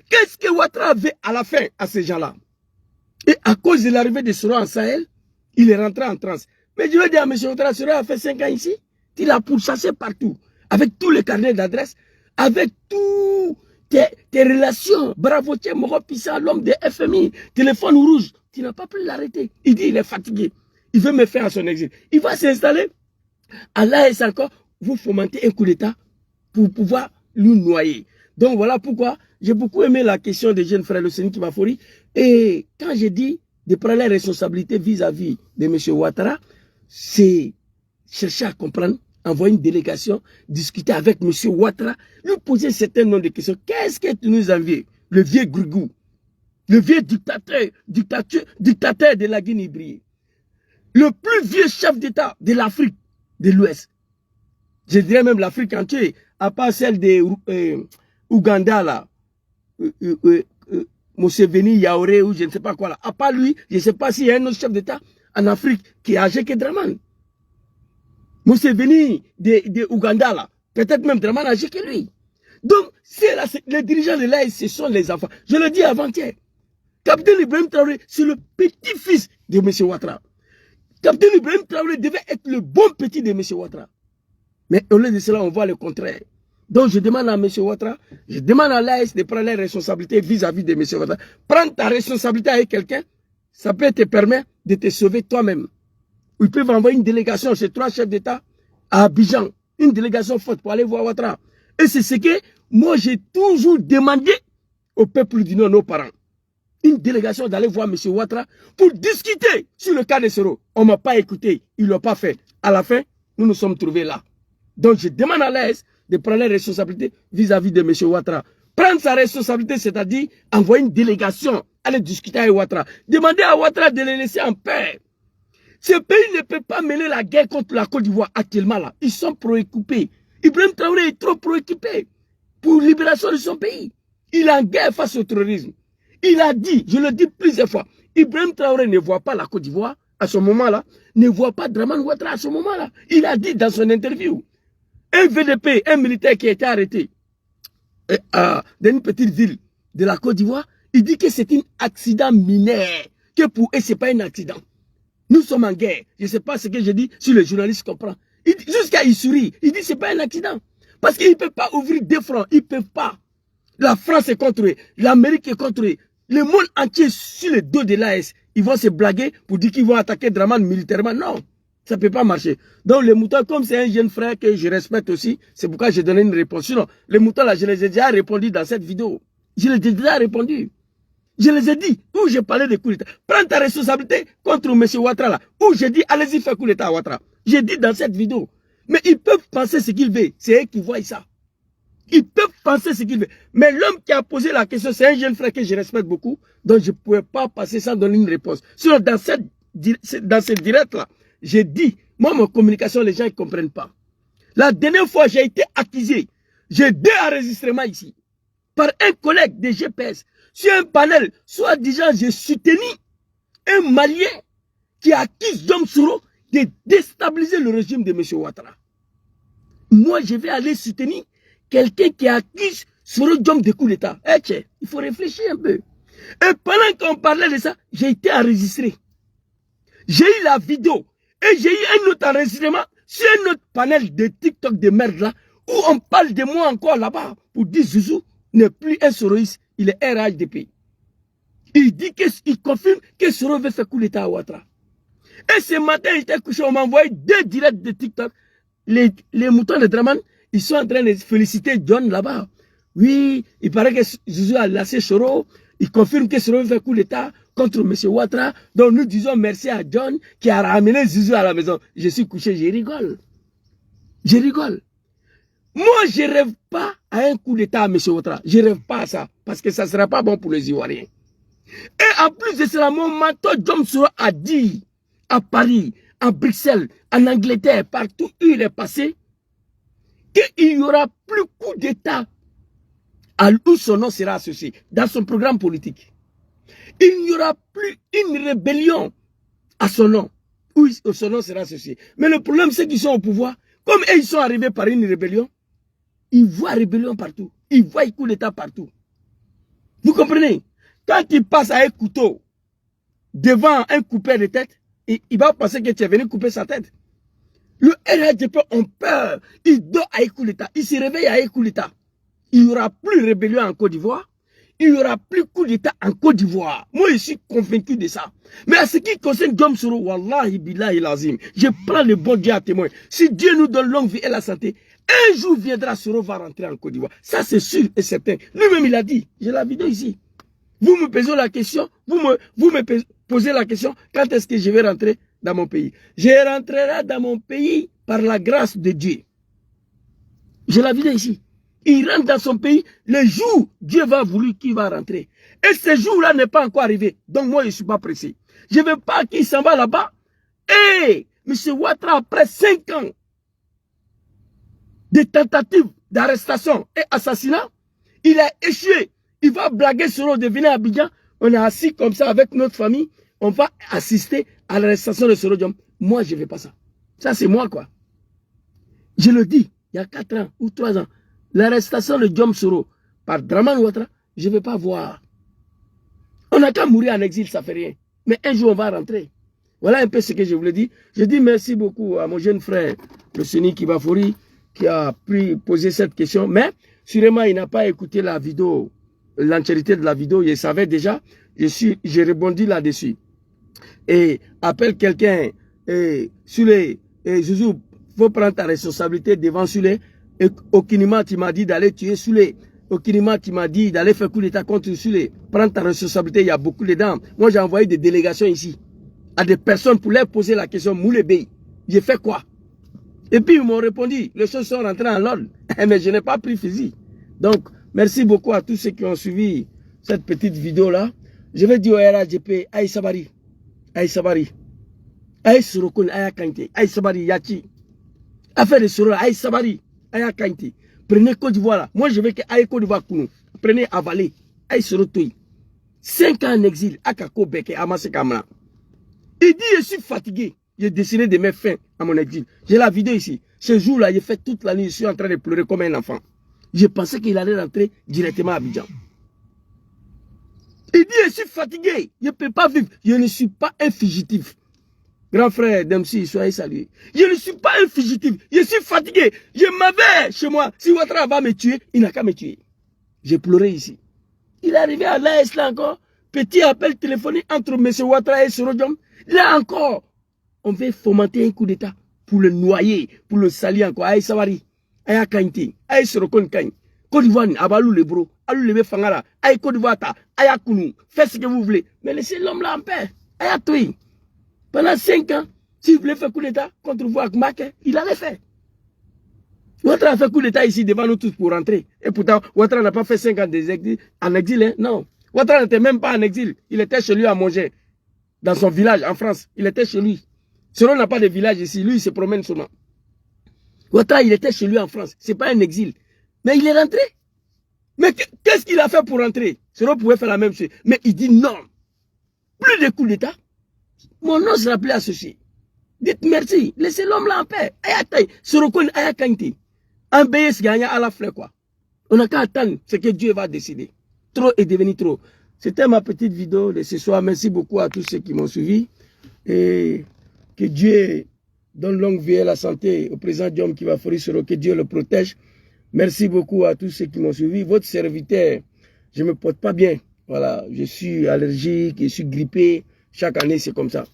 Qu'est-ce que Ouattara veut à la fin à ces gens-là? Et à cause de l'arrivée de Soro en Sahel, il est rentré en transe. Mais je veux dire à M. Ouattara, Soro a fait 5 ans ici. Il a pourchassé partout. Avec tous les carnets d'adresse. Avec tous tes relations. Bravo, tiens, Moro Pissa, l'homme de FMI. Téléphone rouge. Tu n'as pas pu l'arrêter. Il dit il est fatigué. Il veut me faire à son exil. Il va s'installer. Allah est encore, vous fomentez un coup d'État pour pouvoir nous noyer. Donc voilà pourquoi j'ai beaucoup aimé la question des jeunes frères Luceni Kibafori. Et quand j'ai dit de prendre les responsabilités vis-à-vis de M. Ouattara, c'est chercher à comprendre, envoyer une délégation, discuter avec M. Ouattara, lui poser un certain nombre de questions. Qu'est-ce que tu nous envies? Le vieux Grigou, le vieux dictateur de la Guinée-Brie, le plus vieux chef d'État de l'Afrique de l'Ouest. Je dirais même l'Afrique entière, à part celle de Ouganda, là, Museveni, Yaoré, ou je ne sais pas quoi là. À part lui, je ne sais pas s'il y a un autre chef d'État en Afrique qui est âgé que Draman. Museveni de Ouganda, là, peut-être même Draman âgé que lui. Donc, les dirigeants de l'AES, ce sont les enfants. Je le dis avant-hier. Capitaine Ibrahim Traoré, c'est le petit-fils de M. Ouattara. Capitaine Ibrahim Traoré devait être le bon petit de M. Ouattara. Mais au lieu de cela, on voit le contraire. Donc je demande à M. Ouattara, je demande à l'AES de prendre les responsabilités vis-à-vis de M. Ouattara. Prendre ta responsabilité avec quelqu'un, ça peut te permettre de te sauver toi-même. Ils peuvent envoyer une délégation chez 3 chefs d'État à Abidjan. Une délégation forte pour aller voir Ouattara. Et c'est ce que moi j'ai toujours demandé au peuple du Nord, nos parents. une délégation d'aller voir M. Ouattara pour discuter sur le cas de Soro. On ne m'a pas écouté, ils ne l'ont pas fait. À la fin, nous nous sommes trouvés là. Donc je demande à l'AS de prendre les responsabilités vis-à-vis de M. Ouattara. Prendre sa responsabilité, c'est-à-dire envoyer une délégation, aller discuter avec Ouattara. Demander à Ouattara de les laisser en paix. Ce pays ne peut pas mener la guerre contre la Côte d'Ivoire actuellement là. Ils sont préoccupés. Ibrahim Traoré est trop préoccupé pour la libération de son pays. Il est en guerre face au terrorisme. Il a dit, je le dis plusieurs fois, Ibrahim Traoré ne voit pas la Côte d'Ivoire à ce moment-là, ne voit pas Dramane Ouattara à ce moment-là. Il a dit dans son interview, un VDP, un militaire qui a été arrêté dans une petite ville de la Côte d'Ivoire, il dit que c'est un accident mineur, que pour eux, ce n'est pas un accident. Nous sommes en guerre. Je ne sais pas ce que je dis si le journaliste comprend. Jusqu'à il sourit, il dit que ce n'est pas un accident. Parce qu'ils ne peuvent pas ouvrir deux fronts, ils ne peuvent pas. La France est contre eux, l'Amérique est contre eux. Le monde entier sur le dos de l'AS, ils vont se blaguer pour dire qu'ils vont attaquer Dramane militairement. Non, ça ne peut pas marcher. Donc les moutons, comme c'est un jeune frère que je respecte aussi, c'est pourquoi j'ai donné une réponse. Sinon, les moutons là, je les ai déjà répondu dans cette vidéo. Je les ai déjà répondu. Je les ai dit, où j'ai parlé de coup d'État. Prends ta responsabilité contre M. Ouattara là. Où j'ai dit, allez-y faire coup d'État à Ouattara. J'ai dit dans cette vidéo. Mais ils peuvent penser ce qu'ils veulent. C'est eux qui voient ça. Ils peuvent penser ce qu'ils veulent. Mais l'homme qui a posé la question, c'est un jeune frère que je respecte beaucoup. Donc je ne pouvais pas passer sans donner une réponse. Sinon, dans ce direct-là, j'ai dit, moi, ma communication, les gens ne comprennent pas. La dernière fois, j'ai été accusé. J'ai 2 enregistrements ici. Par un collègue de GPS. Sur un panel, soi-disant, j'ai soutenu un Malien qui accuse Djom Soro de déstabiliser le régime de M. Ouattara. Moi, je vais aller soutenir quelqu'un qui accuse Soro Djom de coup d'État. Il faut réfléchir un peu. Et pendant qu'on parlait de ça, j'ai été enregistré. J'ai eu la vidéo. Et j'ai eu un autre enregistrement sur un autre panel de TikTok de merde là, où on parle de moi encore là-bas pour dire Zouzou n'est plus un soroïste, il est RHDP. Il dit qu'il confirme que Soro veut faire coup d'État à Ouattara. Et ce matin, il était couché, on m'a envoyé 2 directs de TikTok. Les moutons de Dramane, ils sont en train de féliciter John là-bas. Oui, il paraît que Zouzou a laissé Soro. Il confirme que Soro veut faire coup d'État contre M. Ouattara. Donc nous disons merci à John qui a ramené Zouzou à la maison. Je suis couché, je rigole. Je rigole. Moi, je ne rêve pas à un coup d'État à M. Ouattara. Je ne rêve pas à ça. Parce que ça ne sera pas bon pour les Ivoiriens. Et en plus de cela, mon mentor Djom Soro a dit à Paris, à Bruxelles, en Angleterre, partout où il est passé, qu'il n'y aura plus coup d'État où son nom sera associé, dans son programme politique. Il n'y aura plus une rébellion à son nom, où son nom sera associé. Mais le problème, c'est qu'ils sont au pouvoir. Comme ils sont arrivés par une rébellion, ils voient rébellion partout. Ils voient coup d'État partout. Vous comprenez? Quand il passe à un couteau devant un coupeur de tête, il va penser que tu es venu couper sa tête. Le RHDP ont peur. Il dort à un coup d'État. Il se réveille à un coup d'État. Il n'y aura plus de rébellion en Côte d'Ivoire. Il n'y aura plus de coup d'État en Côte d'Ivoire. Moi, je suis convaincu de ça. Mais à ce qui concerne Djom Soro, Wallahi billahi lazim, je prends le bon Dieu à témoin. Si Dieu nous donne longue vie et la santé, un jour viendra, Soro va rentrer en Côte d'Ivoire. Ça, c'est sûr et certain. Lui-même, il a dit. J'ai la vidéo ici. Vous me posez la question, vous me posez la question, quand est-ce que je vais rentrer dans mon pays? Je rentrerai dans mon pays par la grâce de Dieu. J'ai la vidéo ici. Il rentre dans son pays le jour Dieu va vouloir qu'il va rentrer. Et ce jour-là n'est pas encore arrivé. Donc moi, je ne suis pas pressé. Je ne veux pas qu'il s'en va là-bas. Et M. Ouattara, après 5 ans de tentatives d'arrestation et assassinat, il a échoué. Il va blaguer Soro de venir à Abidjan. On est assis comme ça avec notre famille. On va assister à l'arrestation de Soro Djom. Moi, je ne veux pas ça. Ça, c'est moi, quoi. Je le dis, il y a 4 ans ou 3 ans. L'arrestation de Djom Soro par Dramane Ouattara, je ne veux pas voir. On n'a qu'à mourir en exil, ça ne fait rien. Mais un jour, on va rentrer. Voilà un peu ce que je voulais dire. Je dis merci beaucoup à mon jeune frère, le Seni Kibafori, qui a posé cette question. Mais, sûrement, il n'a pas écouté la vidéo, l'entièreté de la vidéo. Il savait déjà. J'ai rebondi là-dessus. Et appelle quelqu'un sur les... Zouzou, il faut prendre ta responsabilité devant Soulé. Et au Kinima, tu m'as dit d'aller tuer Soulé. au Kinima qui m'a dit d'aller faire coup d'état contre Soulé. Prends ta responsabilité, il y a beaucoup dedans. Moi, j'ai envoyé des délégations ici à des personnes pour leur poser la question, Moulébé, j'ai fait quoi? Et puis ils m'ont répondu, les choses sont rentrées en l'ordre. Mais je n'ai pas pris fusil. Donc, merci beaucoup à tous ceux qui ont suivi cette petite vidéo-là. Je vais dire au RAGP, Aïe Sabari, Aïe Sabari, Aïe Sorokon, Aïe Kante, Aïe Sabari, Yachi. Affaire de Soro, Aïe Sabari, Aïe Kante. Prenez Côte d'Ivoire là. Moi, je veux que Aïe Côte d'Ivoire Kounou. Prenez Avalé, Aïe Sorotoi. 5 ans en exil, Akako Beke, Amase Kamla. Il dit, je suis fatigué. J'ai décidé de mettre fin à mon exil. J'ai la vidéo ici. Ce jour-là, j'ai fait toute la nuit. Je suis en train de pleurer comme un enfant. Je pensais qu'il allait rentrer directement à Abidjan. Il dit, je suis fatigué. Je ne peux pas vivre. Je ne suis pas un fugitif. Grand frère Dempsey, soyez salués. Je ne suis pas un fugitif. Je suis fatigué. Je m'avais chez moi. Si Ouattara va me tuer, il n'a qu'à me tuer. J'ai pleuré ici. Il est arrivé à l'AS là encore. Petit appel téléphonique entre M. Ouattara et Sorodium. Là encore. On veut fomenter un coup d'état pour le noyer, pour le salir encore. Aïe Sawari, Aïe Kainte, Aïe Sorokon Kain, Côte d'Ivoire, Abalou le bro, Alou le Fangara, Aïe Côte d'Ivoire, Aïe Kounou, faites ce que vous voulez. Mais laissez l'homme là en paix. Aïe Toi. Pendant 5 ans, s'il voulait faire coup d'état contre vous avec Maké, il avait fait. Ouattara a fait coup d'état ici devant nous tous pour rentrer. Et pourtant, Ouattara n'a pas fait 5 ans en exil. Hein? Non. Ouattara n'était même pas en exil. Il était chez lui à manger. Dans son village en France. Il était chez lui. Soro n'a pas de village ici, lui il se promène seulement. Ouattara, il était chez lui en France, c'est pas un exil. Mais il est rentré. Mais qu'est-ce qu'il a fait pour rentrer? Soro pouvait faire la même chose. Mais il dit non. Plus de coups d'état. Mon nom sera plus associé. Dites merci, laissez l'homme là en paix. Ayatay, Soro Kone Ayakanti. Un BS gagne à la fleur quoi. On n'a qu'à attendre ce que Dieu va décider. Trop est devenu trop. C'était ma petite vidéo de ce soir. Merci beaucoup à tous ceux qui m'ont suivi. Et que Dieu donne longue vie et la santé au président Diom qui va fournir sur que Dieu le protège. Merci beaucoup à tous ceux qui m'ont suivi. Votre serviteur, je ne me porte pas bien. Voilà, je suis allergique, je suis grippé. Chaque année, c'est comme ça.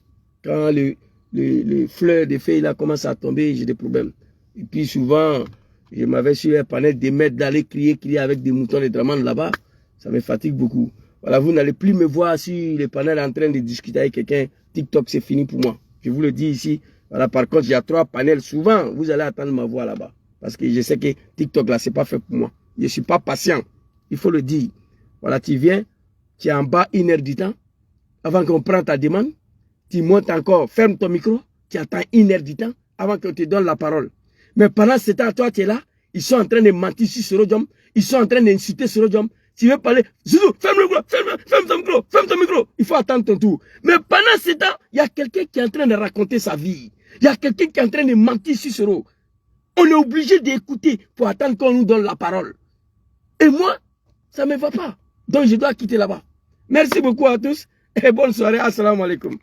Quand les fleurs des feuilles là commencent à tomber, j'ai des problèmes. Et puis souvent, je m'avais sur un panel des mètres d'aller crier avec des moutons de Draman là-bas. Ça me fatigue beaucoup. Voilà, vous n'allez plus me voir sur les panels en train de discuter avec quelqu'un. TikTok, c'est fini pour moi. Je vous le dis ici. Voilà, par contre, il y a 3 panels. Souvent, vous allez attendre ma voix là-bas. Parce que je sais que TikTok, là, c'est pas fait pour moi. Je ne suis pas patient. Il faut le dire. Voilà, tu viens, tu es en bas 1 heure du temps. Avant qu'on prenne ta demande, tu montes encore, ferme ton micro. Tu attends 1 heure du temps avant qu'on te donne la parole. Mais pendant ce temps, toi, tu es là. Ils sont en train de mentir sur Sorodium. Ils sont en train d'insulter Sorodium. Tu veux parler, Zouzou, ferme le micro, ferme ton micro. Il faut attendre ton tour. Mais pendant ce temps, il y a quelqu'un qui est en train de raconter sa vie. Il y a quelqu'un qui est en train de mentir sur Soro. On est obligé d'écouter pour attendre qu'on nous donne la parole. Et moi, ça ne me va pas. Donc je dois quitter là-bas. Merci beaucoup à tous et bonne soirée. Assalamu alaikum.